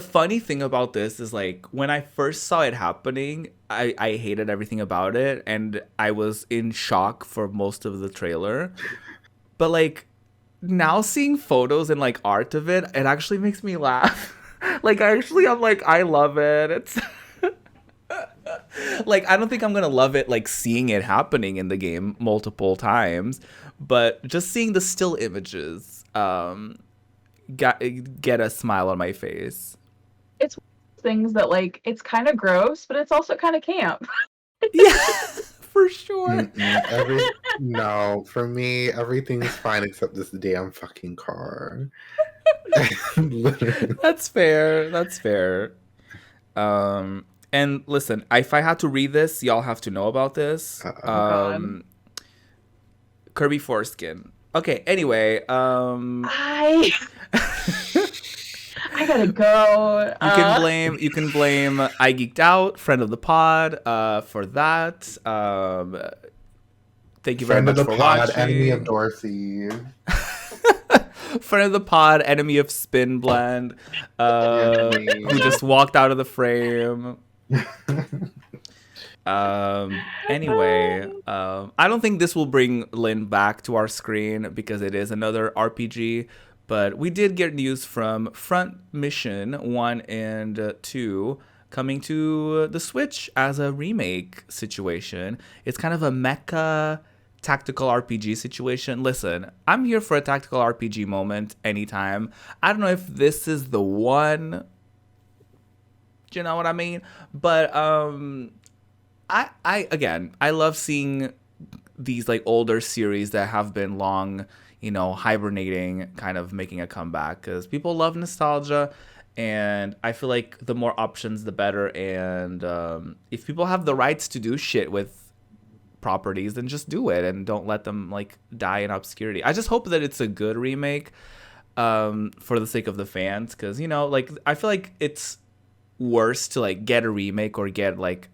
funny thing about this is, like, when I first saw it happening, I hated everything about it, and I was in shock for most of the trailer. But like, now seeing photos and like art of it, it actually makes me laugh. Like, I'm like, I love it. It's like, I don't think I'm gonna love it like seeing it happening in the game multiple times, but just seeing the still images get a smile on my face. It's things that, like, it's kind of gross, but it's also kind of camp. Yeah. For sure. No, for me, everything's fine except this damn fucking car. That's fair. And listen, if I had to read this, y'all have to know about this. Kirby Foreskin. Okay, anyway, I gotta go. You can blame I Geeked Out, friend of the pod, for that. Thank you very much for watching. Enemy of Dorothy. Friend of the pod, enemy of Spin Blend, who just walked out of the frame. Anyway, I don't think this will bring Lynn back to our screen because it is another RPG. But we did get news from Front Mission 1 and 2 coming to the Switch as a remake situation. It's kind of a mecha tactical RPG situation. Listen, I'm here for a tactical RPG moment anytime. I don't know if this is the one. Do you know what I mean? But I love seeing these like older series that have been long hibernating, kind of making a comeback, because people love nostalgia. And I feel like the more options, the better. And if people have the rights to do shit with properties, then just do it and don't let them like die in obscurity. I just hope that it's a good remake, for the sake of the fans, because like I feel like it's worse to like get a remake or get like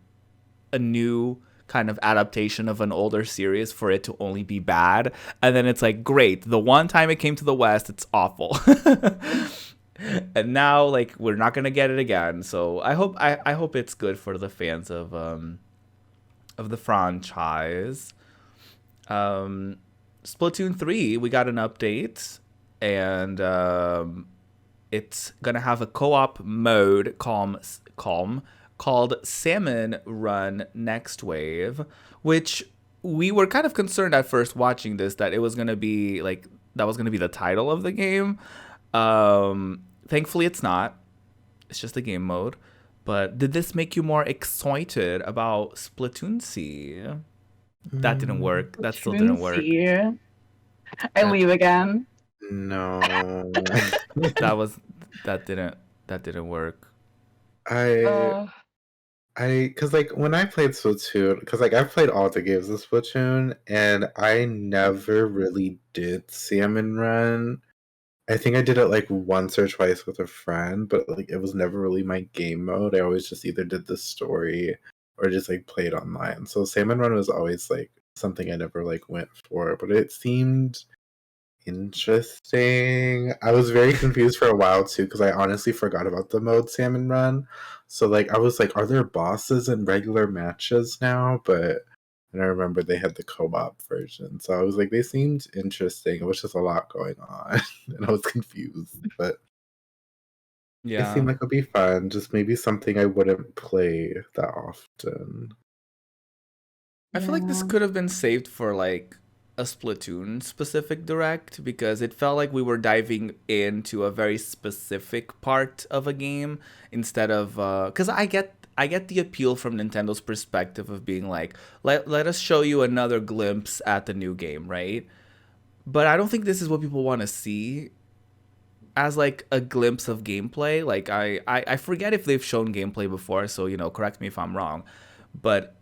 a new kind of adaptation of an older series for it to only be bad, and then it's like, great, the one time it came to the West, it's awful. And now like we're not gonna get it again. So I hope it's good for the fans of the franchise. Splatoon 3, we got an update, and it's gonna have a co-op mode called Salmon Run Next Wave, which we were kind of concerned at first watching this that it was gonna be like that was gonna be the title of the game. Thankfully, it's not. It's just a game mode. But did this make you more excited about Splatoon C? That didn't work. That still didn't work. I leave again. No. that didn't work. Because like when I played Splatoon, because like I've played all the games of Splatoon, and I never really did Salmon Run. I think I did it like once or twice with a friend, but like it was never really my game mode. I always just either did the story or just like played online. So Salmon Run was always like something I never like went for, but it seemed interesting. I was very confused for a while too, because I honestly forgot about the mode Salmon Run. So like I was like, are there bosses in regular matches now? But and I remember they had the co-op version. So I was like, they seemed interesting. It was just a lot going on. And I was confused. But it seemed like it'd be fun. Just maybe something I wouldn't play that often. I feel like this could have been saved for like a Splatoon specific direct, because it felt like we were diving into a very specific part of a game instead of because I get the appeal from Nintendo's perspective of being like, let us show you another glimpse at the new game, right? But I don't think this is what people want to see as like a glimpse of gameplay. Like I forget if they've shown gameplay before, so correct me if I'm wrong. But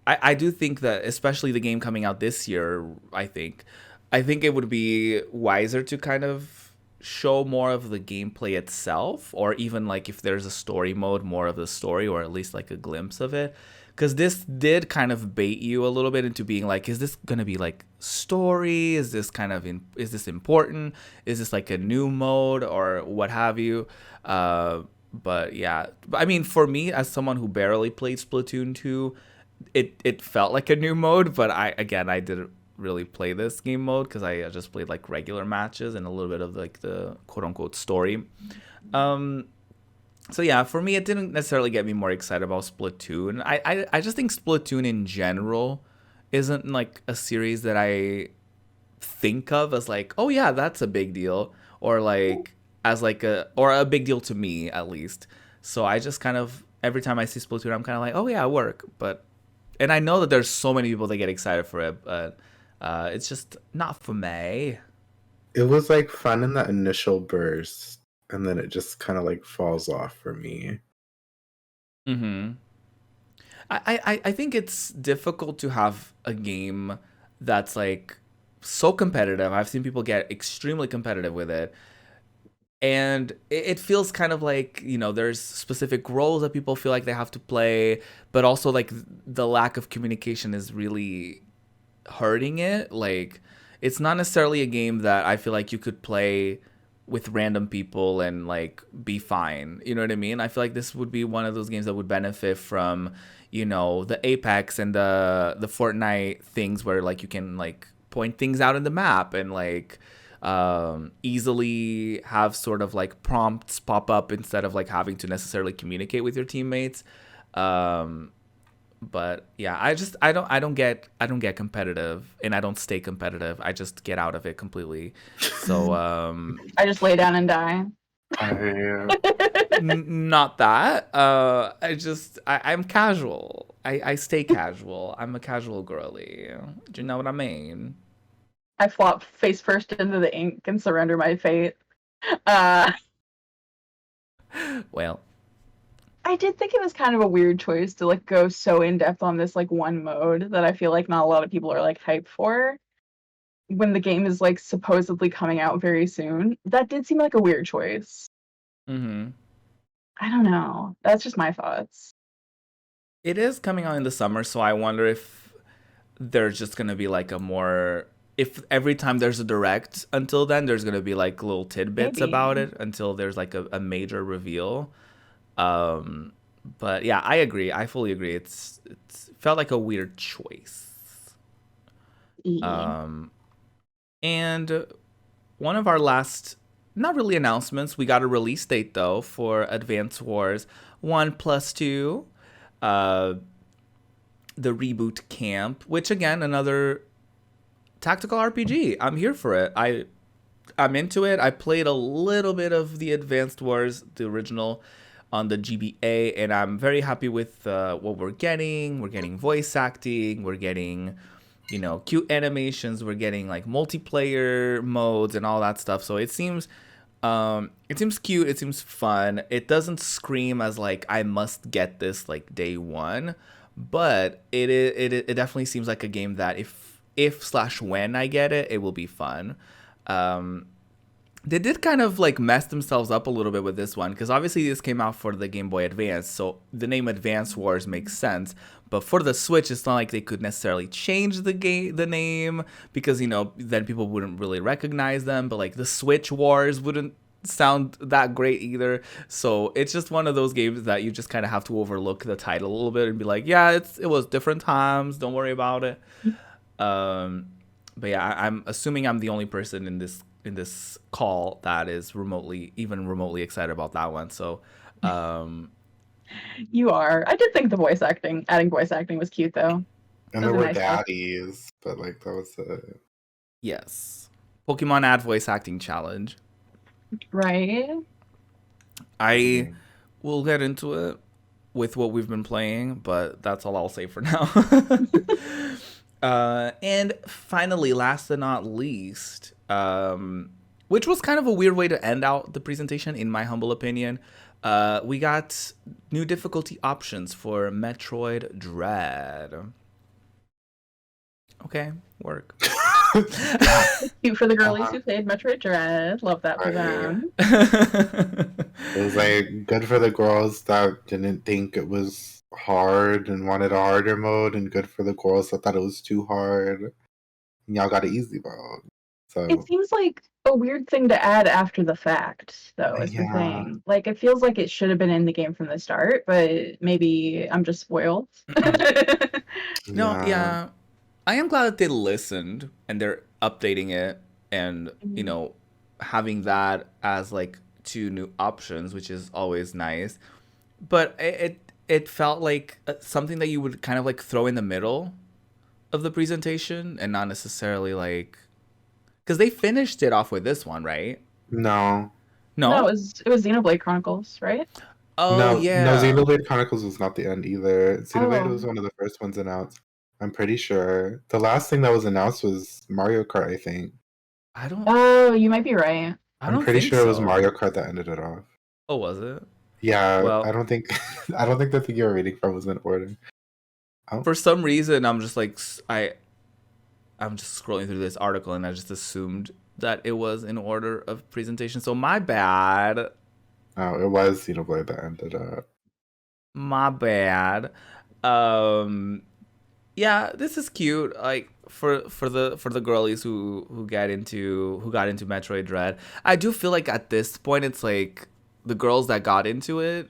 I do think that, especially the game coming out this year, I think it would be wiser to kind of show more of the gameplay itself, or even like if there's a story mode, more of the story, or at least like a glimpse of it. Because this did kind of bait you a little bit into being like, is this gonna be like story? Is this is this important? Is this like a new mode or what have you? But yeah, I mean, for me as someone who barely played Splatoon 2, it felt like a new mode. But I didn't really play this game mode because I just played like regular matches and a little bit of like the quote unquote story. So yeah, for me, it didn't necessarily get me more excited about Splatoon. I just think Splatoon in general isn't like a series that I think of as like, oh yeah, that's a big deal, or like as like a big deal to me at least. So I just kind of, every time I see Splatoon, I'm kind of like, oh yeah, work. And I know that there's so many people that get excited for it, but it's just not for me. It was like fun in that initial burst, and then it just kind of like falls off for me. I think it's difficult to have a game that's like so competitive. I've seen people get extremely competitive with it. And it feels kind of like, there's specific roles that people feel like they have to play, but also like the lack of communication is really hurting it. Like, it's not necessarily a game that I feel like you could play with random people and like be fine. You know what I mean? I feel like this would be one of those games that would benefit from, the Apex and the Fortnite things where like you can like point things out in the map and like easily have sort of like prompts pop up instead of like having to necessarily communicate with your teammates. But yeah, I don't get competitive, and I don't stay competitive. I just get out of it completely. So I just lay down and die. Not that. I'm casual. I stay casual. I'm a casual girly. Do you know what I mean? I flop face first into the ink and surrender my fate. Uh, Well, I did think it was kind of a weird choice to like go so in depth on this like one mode that I feel like not a lot of people are like hyped for when the game is like supposedly coming out very soon. That did seem like a weird choice. mm-hmm. I don't know. That's just my thoughts. It is coming out in the summer, so I wonder if there's just gonna be like a more if every time there's a direct until then there's gonna be like little tidbits Maybe. about it until there's like a major reveal. Um, but yeah, I agree. I fully agree. It's felt like a weird choice. Yeah. Um, and one of our last, not really announcements, we got a release date though for Advance Wars 1+2, uh, the reboot camp, which again, another tactical RPG. I'm here for it. I'm into it. I played a little bit of the Advanced Wars, the original, on the GBA, and I'm very happy with what we're getting. We're getting voice acting. We're getting, cute animations. We're getting like multiplayer modes and all that stuff. So it seems cute. It seems fun. It doesn't scream as like I must get this like day one, but it definitely seems like a game that if / when I get it, it will be fun. Um, they did kind of like mess themselves up a little bit with this one because obviously this came out for the Game Boy Advance, so the name Advance Wars makes sense. But for the Switch, it's not like they could necessarily change the name because then people wouldn't really recognize them. But like the Switch Wars wouldn't sound that great either. So it's just one of those games that you just kind of have to overlook the title a little bit and be like, yeah, it was different times. Don't worry about it. But yeah, I'm assuming I'm the only person in this call that is even remotely excited about that one. So, You are. I did think adding voice acting was cute though. And That there was a were nice touch. daddies, but like that was it. yes, Pokemon Ad Voice Acting Challenge. Right? I will get into it with what we've been playing, but that's all I'll say for now. And finally, last but not least, which was kind of a weird way to end out the presentation, in my humble opinion, we got new difficulty options for Metroid Dread. Okay, work. Cute for the girlies who played Metroid Dread. Love that for them. It was like good for the girls that didn't think it was hard and wanted a harder mode, and good for the girls that thought it was too hard. And y'all got an easy mode. So It seems like a weird thing to add after the fact, though, is the yeah. thing. Like, it feels like it should have been in the game from the start, but maybe I'm just spoiled. No, yeah. I am glad that they listened and they're updating it and, having that as like two new options, which is always nice. But it felt like something that you would kind of like throw in the middle of the presentation and not necessarily like, because they finished it off with this one, right? No. No, it was Xenoblade Chronicles, right? Oh, No, yeah. no, Xenoblade Chronicles was not the end either. Xenoblade Oh. was one of the first ones announced. I'm pretty sure. The last thing that was announced was Mario Kart, I think. I don't. Oh, you might be right. I'm pretty sure it was Mario Kart that ended it off. Oh, was it? Yeah, Well, I don't think the thing you were reading from was in order. For some reason, I'm just like I'm just scrolling through this article and I just assumed that it was in order of presentation. So my bad. Oh, it was Xenoblade that ended up. My bad. Yeah, this is cute. Like for the girlies who got into Metroid Dread. I do feel like at this point it's like the girls that got into it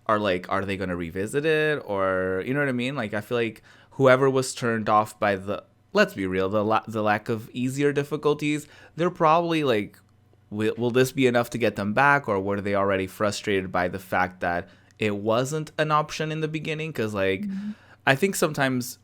are like, are they gonna revisit it, or you know what I mean? Like I feel like whoever was turned off by let's be real, the lack of easier difficulties, they're probably like, will this be enough to get them back, or were they already frustrated by the fact that it wasn't an option in the beginning? Because like I think sometimes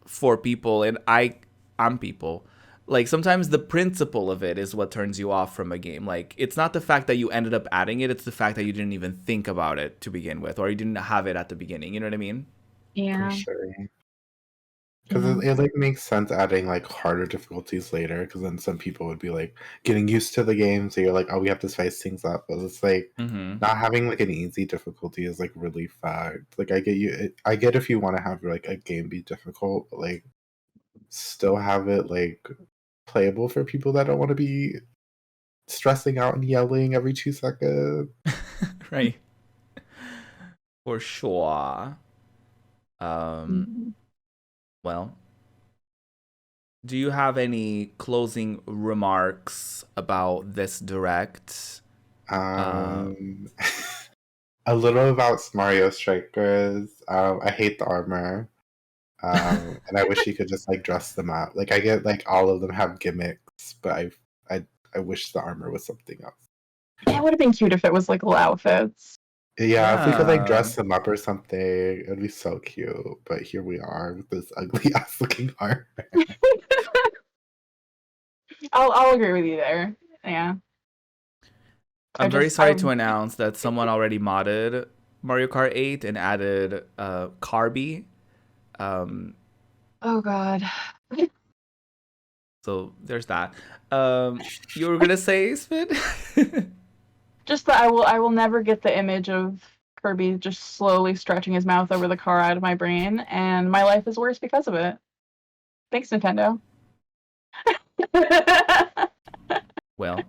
for people, and I'm people, like sometimes the principle of it is what turns you off from a game. Like it's not the fact that you ended up adding it, it's the fact that you didn't even think about it to begin with, or you didn't have it at the beginning, you know what I mean? Yeah. For sure. Because Mhm. it like makes sense adding like harder difficulties later. Because then some people would be like getting used to the game, so you're like, oh, we have to spice things up. But it's like Mm-hmm. not having like an easy difficulty is like really fact. Like I get you. I get if you want to have like a game be difficult, but like still have it like playable for people that don't want to be stressing out and yelling every 2 seconds. Right. For sure. Um, Mhm. well, do you have any closing remarks about this direct? Um, a little about Mario Strikers. I hate the armor. And I wish you could just like dress them up. Like I get like all of them have gimmicks, but I wish the armor was something else. It would have been cute if it was like little outfits. Yeah, if we could like Yeah. dress them up or something, it would be so cute. But here we are with this ugly ass looking armor. I'll agree with you there. Yeah. I'm very sorry to announce that someone already modded Mario Kart 8 and added Carby. Oh God. So there's that. You were gonna say, Spin? Just that I will never get the image of Kirby just slowly stretching his mouth over the car out of my brain, and my life is worse because of it. Thanks, Nintendo. Well,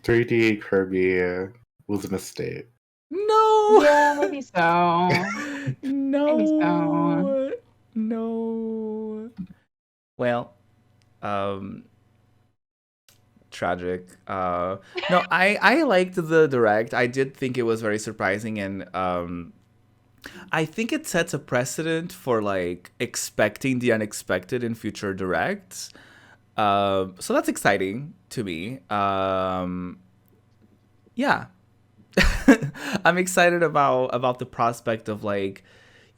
3D Kirby was a mistake. no. Yeah, maybe so. Maybe so. No. Well, tragic. No, I liked the direct. I did think it was very surprising, and I think it sets a precedent for like expecting the unexpected in future directs. So that's exciting to me. Yeah. I'm excited about the prospect of like,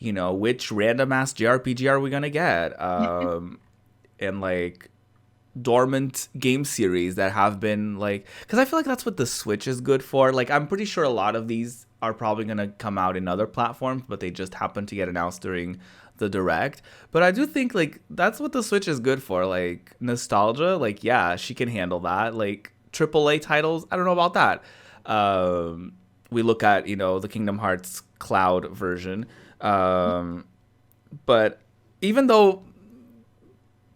which random ass JRPG are we gonna get? And like dormant game series that have been like, because I feel like that's what the Switch is good for. Like I'm pretty sure a lot of these are probably gonna come out in other platforms, but they just happen to get announced during the direct. But I do think like that's what the Switch is good for. Like nostalgia, like yeah, she can handle that. Like AAA titles, I don't know about that. We look at the Kingdom Hearts Cloud version, but even though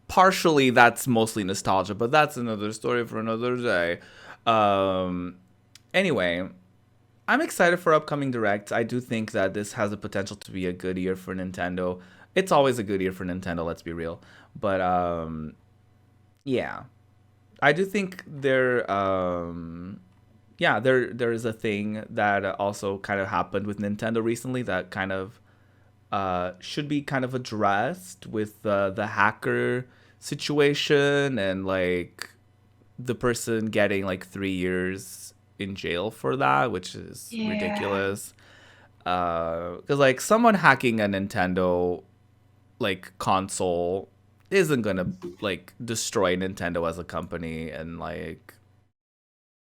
partially that's mostly nostalgia, but that's another story for another day. Anyway, I'm excited for upcoming directs. I do think that this has the potential to be a good year for Nintendo. It's always a good year for Nintendo, let's be real. But yeah, I do think there is a thing that also kind of happened with Nintendo recently that kind of should be kind of addressed with the hacker situation and like the person getting like 3 years in jail for that, which is Yeah. ridiculous. Because like someone hacking a Nintendo like console isn't gonna like destroy Nintendo as a company, and like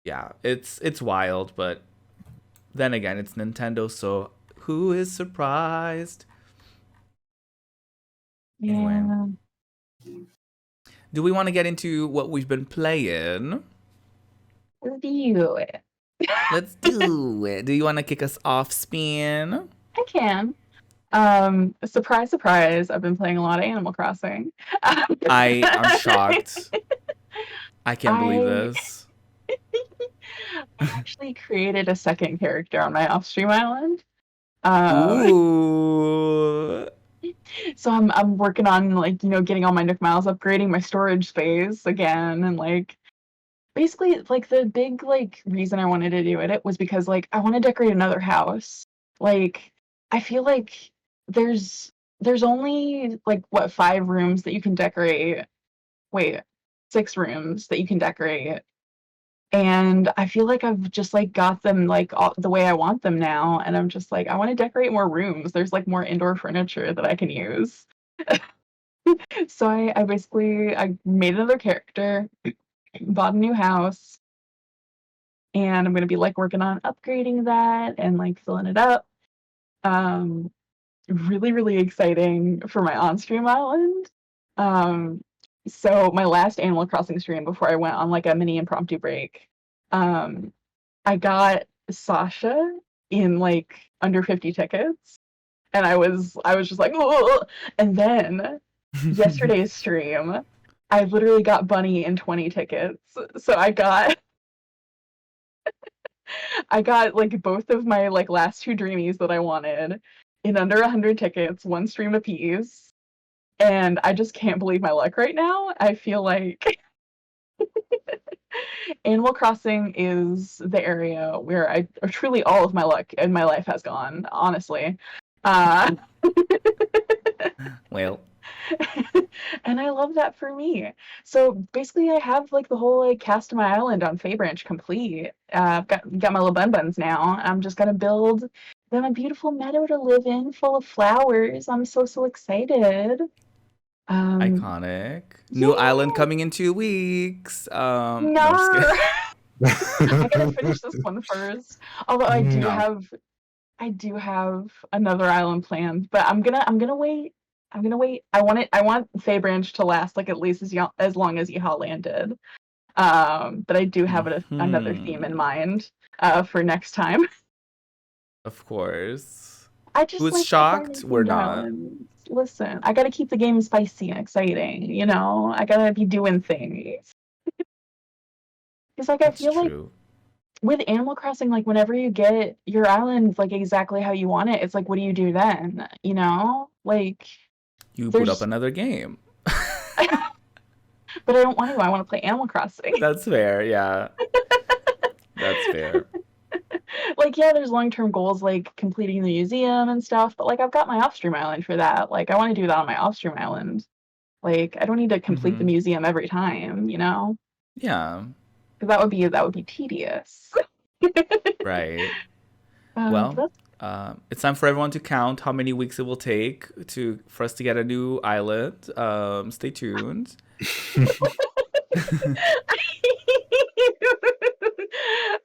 yeah, it's wild, but then again, it's Nintendo, so who is surprised? Anyway, Yeah. do we want to get into what we've been playing? Let's do it. Let's do it. Do you want to kick us off, Spin? I can. Surprise, surprise, I've been playing a lot of Animal Crossing. I'm shocked. I can't believe I this. actually created a second character on my off-stream island. Um, Ooh. so I'm working on like getting all my Nook Miles, upgrading my storage space again, and like basically like the big like reason I wanted to do it was because like I want to decorate another house. Like I feel like there's only like what 5 rooms that you can decorate. Wait, 6 rooms that you can decorate. And I feel like I've just like got them like all, the way I want them now, and I'm just like I want to decorate more rooms. There's like more indoor furniture that I can use. So I basically I made another character, bought a new house, and I'm gonna be like working on upgrading that and like filling it up. Um, really, really exciting for my on-stream island. Um, so my last Animal Crossing stream before I went on like a mini impromptu break, um, I got Sasha in like under 50 tickets, and I was just like, oh. And then yesterday's stream, I literally got Bunny in 20 tickets. So I got like both of my like last two dreamies that I wanted in under 100 tickets, one stream apiece. And I just can't believe my luck right now. I feel like Animal Crossing is the area where I truly all of my luck in my life has gone, honestly. Uh, Well, and I love that for me. So basically, I have like the whole like cast of my island on Faybranch complete. I've got my little bun buns now. I'm just gonna build them a beautiful meadow to live in, full of flowers. I'm so excited. iconic. New island Yeah. coming in 2 weeks. No, I'm just No, kidding. I gotta finish this one first. Although No. I do have another island planned, but I'm gonna wait. I'm gonna wait. I want Faybranch to last like at least as long as Yeehaw Land did. But I do have another theme in mind for next time. Of course. I just Who's like the shocked? Harmony We're themed not. islands. Listen, I gotta keep the game spicy and exciting, you know? I gotta be doing things. Because like I That's feel like true. with Animal Crossing, like whenever you get your island like exactly how you want it, it's like what do you do then? You know? Like You boot up there's another game. but I don't want to. I want to play Animal Crossing. That's fair. Yeah, that's fair. Like, yeah, there's long-term goals like completing the museum and stuff, but like I've got my off-stream island for that. Like I want to do that on my off-stream island. Like I don't need to complete the Hmm. museum every time, you know? Yeah, Because that would be tedious. right. But Well, that's it's time for everyone to count how many weeks it will take for us to get a new island. Stay tuned.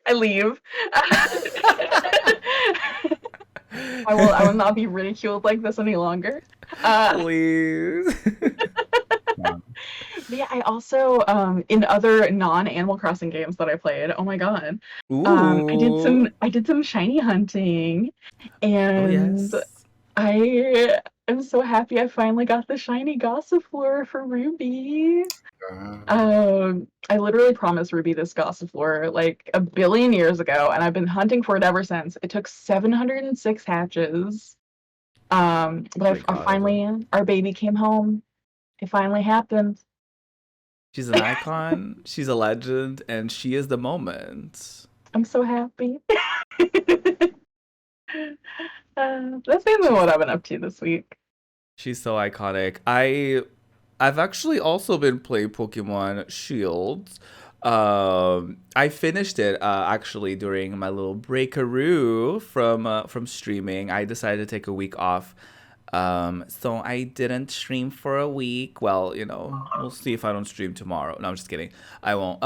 I leave. I will not be ridiculed like this any longer. Please. But yeah, I also in other non-Animal Crossing games that I played, oh my god. Ooh. I did some shiny hunting Oh and yes. I am so happy I finally got the shiny Gossifleur for Ruby. I literally promised Ruby this Gossifleur like a billion years ago, and I've been hunting for it ever since. It took 706 hatches. But Oh my I God. finally, our baby came home. It finally happened. She's an icon. She's a legend, and she is the moment. I'm so happy. That's mainly what I've been up to this week. She's so iconic. I've actually also been playing Pokemon Shields. I finished it actually during my little breakaroo from streaming. I decided to take a week off. So I didn't stream for a week. Well, we'll see if I don't stream tomorrow. No, I'm just kidding. I won't.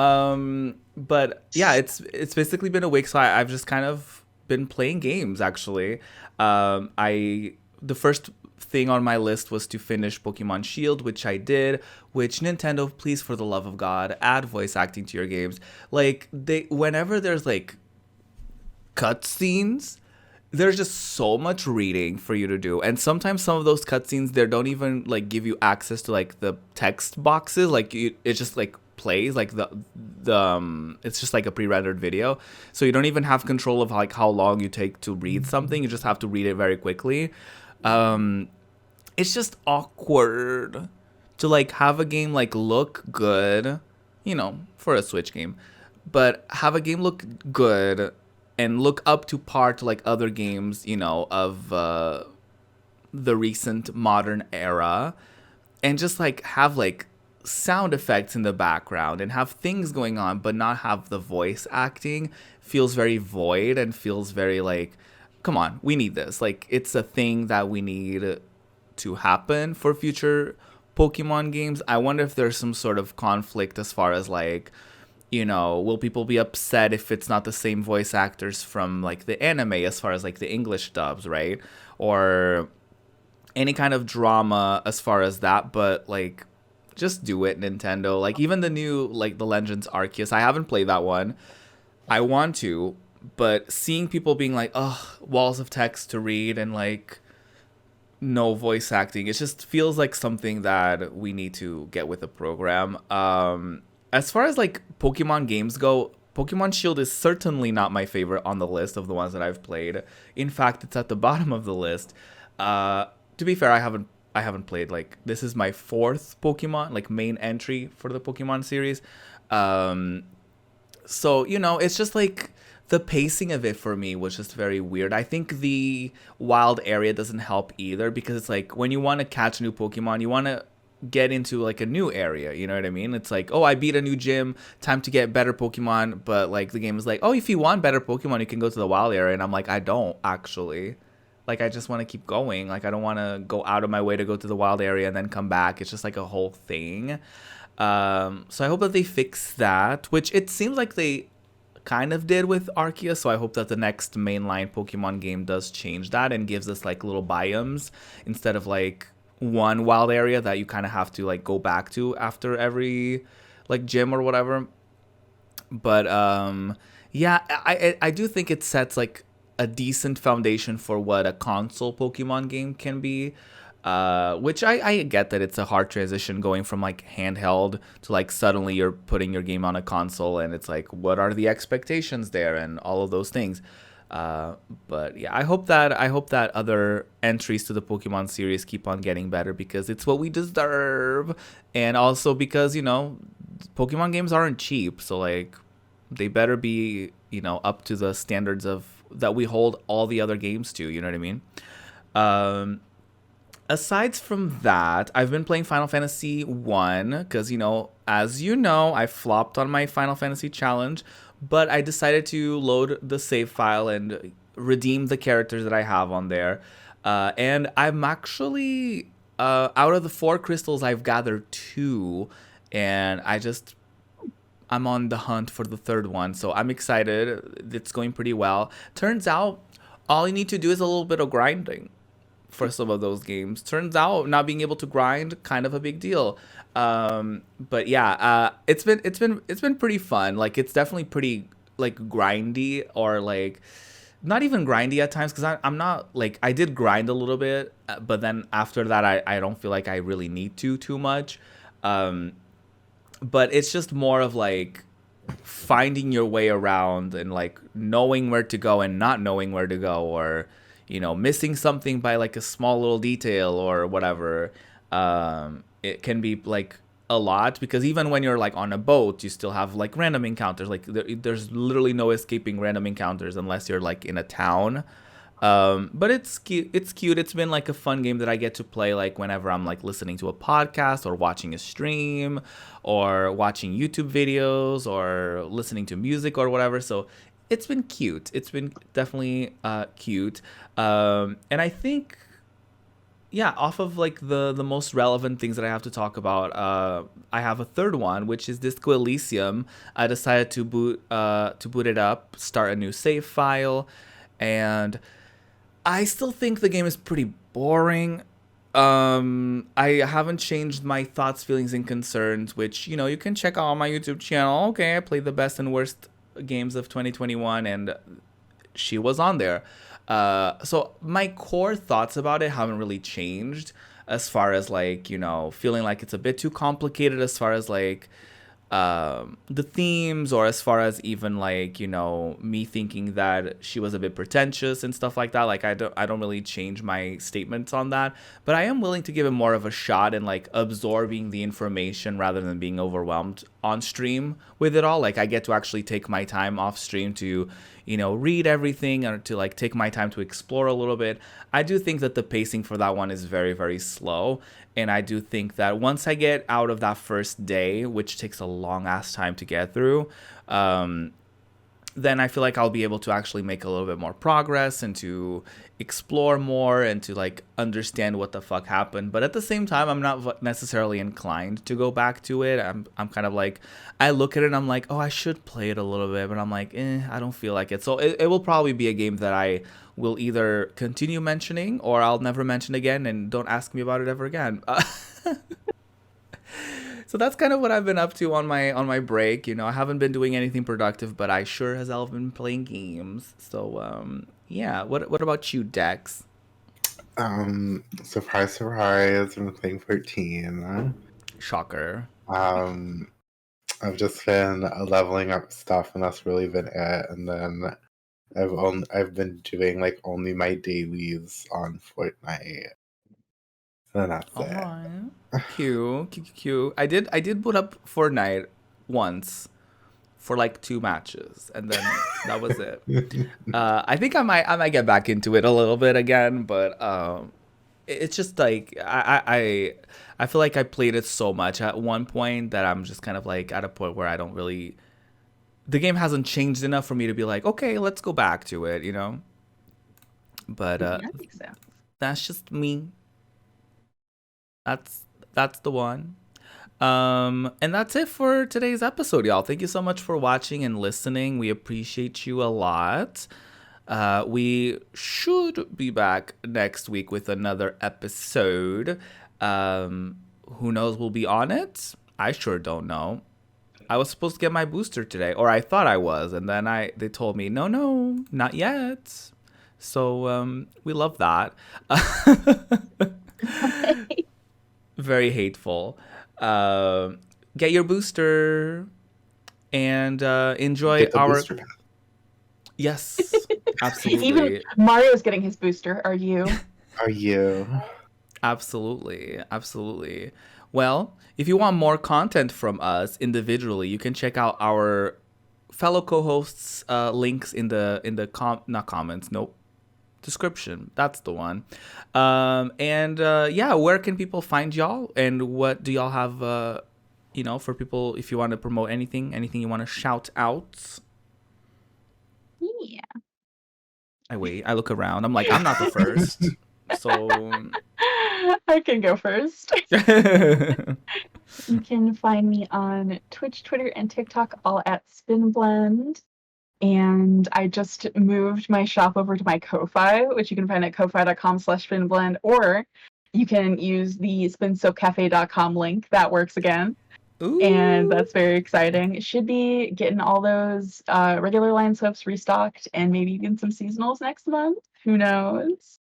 But yeah, it's basically been a week, so I've just kind of been playing games actually. The first thing on my list was to finish Pokemon Shield, which I did. Which Nintendo, please for the love of God, add voice acting to your games. Like whenever there's like cutscenes, there's just so much reading for you to do, and sometimes some of those cutscenes they don't even like give you access to like the text boxes. Like it just like plays like the it's just like a pre-rendered video, so you don't even have control of like how long you take to read something. You just have to read it very quickly. um it's just awkward to like have a game like look good, for a Switch game, but have a game look good and look up to par to like other games, of the recent modern era, and just like have like sound effects in the background and have things going on, but not have the voice acting. Feels very void and feels very like, come on, we need this. Like it's a thing that we need to happen for future Pokemon games. I wonder if there's some sort of conflict as far as like, will people be upset if it's not the same voice actors from like the anime as far as like the English dubs, right? Or any kind of drama as far as that, but like just do it, Nintendo. Like even the new like the Legends Arceus, I haven't played that one. I want to, but seeing people being like, "Oh, walls of text to read and like no voice acting," it just feels like something that we need to get with the program. As far as like Pokemon games go, Pokemon Shield is certainly not my favorite on the list of the ones that I've played. In fact, it's at the bottom of the list. To be fair, I haven't played, like, this is my fourth Pokemon like main entry for the Pokemon series. Um, so, it's just like the pacing of it for me was just very weird. I think the wild area doesn't help either because it's like when you want to catch new Pokemon, you want to get into like a new area, you know what I mean? It's like, oh, I beat a new gym, time to get better Pokemon, but like the game is like, oh, if you want better Pokemon, you can go to the wild area, and I'm like, I don't actually. Like, I just want to keep going. Like, I don't want to go out of my way to go to the wild area and then come back. It's just like a whole thing. So I hope that they fix that, which it seems like they kind of did with Arceus. So I hope that the next mainline Pokemon game does change that and gives us like little biomes instead of like one wild area that you kind of have to like go back to after every like gym or whatever. But yeah, I do think it sets like a decent foundation for what a console Pokemon game can be. Which I get that it's a hard transition going from like handheld to like suddenly you're putting your game on a console, and it's like, what are the expectations there and all of those things. But yeah, I hope that other entries to the Pokemon series keep on getting better because it's what we deserve, and also because Pokemon games aren't cheap, so like they better be up to the standards of that we hold all the other games to. You know what I mean? Um, Aside from that, I've been playing Final Fantasy 1 because, as you know, I flopped on my Final Fantasy challenge, but I decided to load the save file and redeem the characters that I have on there. And I'm actually, out of the 4 crystals, I've gathered 2, and I'm on the hunt for the third one, so I'm excited. It's going pretty well. Turns out, all you need to do is a little bit of grinding for some of those games. Turns out not being able to grind kind of a big deal. But yeah, it's been pretty fun. Like it's definitely pretty like grindy, or like not even grindy at times because I'm not like, I did grind a little bit, but then after that I don't feel like I really need to too much. Um, but it's just more of like finding your way around and like knowing where to go and not knowing where to go, or missing something by like a small little detail or whatever. It can be like a lot because even when you're like on a boat, you still have like random encounters. Like there's literally no escaping random encounters unless you're like in a town. But it's cute. It's cute. It's been like a fun game that I get to play like whenever I'm like listening to a podcast or watching a stream or watching YouTube videos or listening to music or whatever. So it's been cute. It's been definitely cute. And I think, yeah, off of like the most relevant things that I have to talk about, I have a third one, which is Disco Elysium. I decided to boot it up, start a new save file, and I still think the game is pretty boring. I haven't changed my thoughts, feelings, and concerns, which you can check out on my YouTube channel. Okay, I played the best and worst games of 2021, and she was on there. So my core thoughts about it haven't really changed as far as like, feeling like it's a bit too complicated as far as like the themes, or as far as even like, me thinking that she was a bit pretentious and stuff like that. Like I don't really change my statements on that, but I am willing to give it more of a shot and like absorbing the information rather than being overwhelmed on stream with it all. Like I get to actually take my time off stream to read everything, or to like take my time to explore a little bit. I do think that the pacing for that one is very, very slow. And I do think that once I get out of that first day, which takes a long ass time to get through, then I feel like I'll be able to actually make a little bit more progress and to explore more and to like understand what the fuck happened. But at the same time, I'm not necessarily inclined to go back to it. I'm kind of like, I look at it and I'm like, oh, I should play it a little bit, but I'm like, I don't feel like it. So it will probably be a game that I will either continue mentioning or I'll never mention again, and don't ask me about it ever again. So that's kind of what I've been up to on my break. I haven't been doing anything productive, but I sure as hell have been playing games. So yeah. What about you, Dex? Surprise, surprise! I'm playing 14. Shocker. I've just been leveling up stuff, and that's really been it. And then I've been doing like only my dailies on Fortnite. And that's it. Alright. Cute. I did put up Fortnite once for like 2 matches, and then that was it. I think I might get back into it a little bit again, but it's just like I feel like I played it so much at one point that I'm just kind of like at a point where I don't really, the game hasn't changed enough for me to be like, okay, let's go back to it, But I think so. that's just me. That's the one. And that's it for today's episode, y'all. Thank you so much for watching and listening. We appreciate you a lot. We should be back next week with another episode. Who knows we'll be on it? I sure don't know. I was supposed to get my booster today, or I thought I was, and then they told me, no, not yet. So we love that. Very hateful. Get your booster and enjoy our booster pass. Yes, absolutely. Even Mario's getting his booster. Are you? Are you? Absolutely. Well, if you want more content from us individually, you can check out our fellow co-hosts links in the not comments, nope, description. That's the one. Yeah, where can people find y'all, and what do y'all have for people, if you want to promote anything you want to shout out? Yeah. I look around. I'm like, I'm not the first. So I can go first. You can find me on Twitch, Twitter, and TikTok, all at SpinBlend. And I just moved my shop over to my Ko-Fi, which you can find at ko-fi.com/spinblend, or you can use the spinsoapcafe.com link. That works again. Ooh. And that's very exciting. It should be getting all those regular line soaps restocked, and maybe even some seasonals next month. Who knows?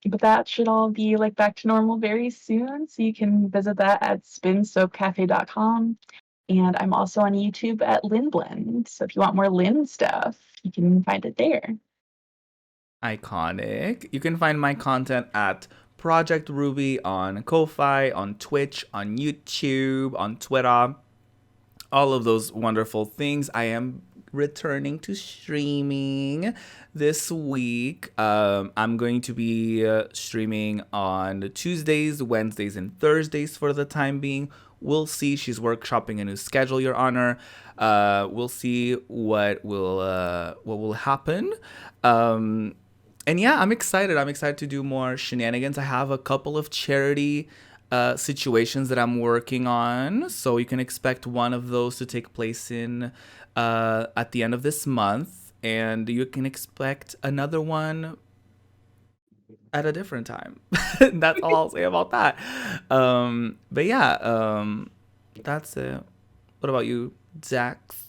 But that should all be like back to normal very soon. So you can visit that at spinsoapcafe.com. And I'm also on YouTube at LynBlend. So if you want more Lyn stuff, you can find it there. Iconic. You can find my content at Project Ruby on Ko-Fi, on Twitch, on YouTube, on Twitter. All of those wonderful things. I am returning to streaming this week. I'm going to be streaming on Tuesdays, Wednesdays, and Thursdays for the time being. We'll see. She's workshopping a new schedule, Your Honor. We'll see what will happen. And yeah, I'm excited. I'm excited to do more shenanigans. I have a couple of charity situations that I'm working on, so you can expect one of those to take place at the end of this month, and you can expect another one at a different time. That's all I'll say about that. But yeah, that's it. What about you, Dax?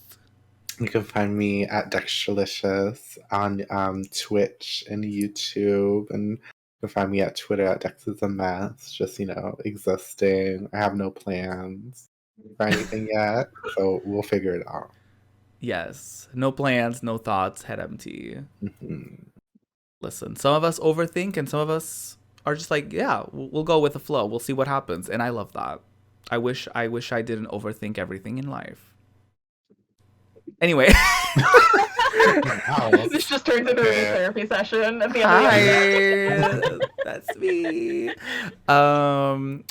You can find me at Dextralicious on Twitch and YouTube, and you can find me at Twitter at Dex is a mess. Just existing. I have no plans for anything yet, so we'll figure it out. Yes, no plans, no thoughts, head empty. Mm-hmm. Listen, some of us overthink, and some of us are just like, yeah, we'll go with the flow. We'll see what happens, and I love that. I wish I didn't overthink everything in life. Anyway. Wow. This just turned into a therapy session at the end of the episode. That's me.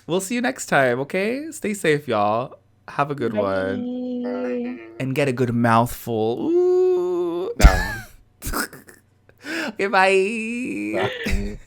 We'll see you next time, okay? Stay safe, y'all. Have a good one. Bye. And get a good mouthful. Ooh. No. Okay, bye. Bye.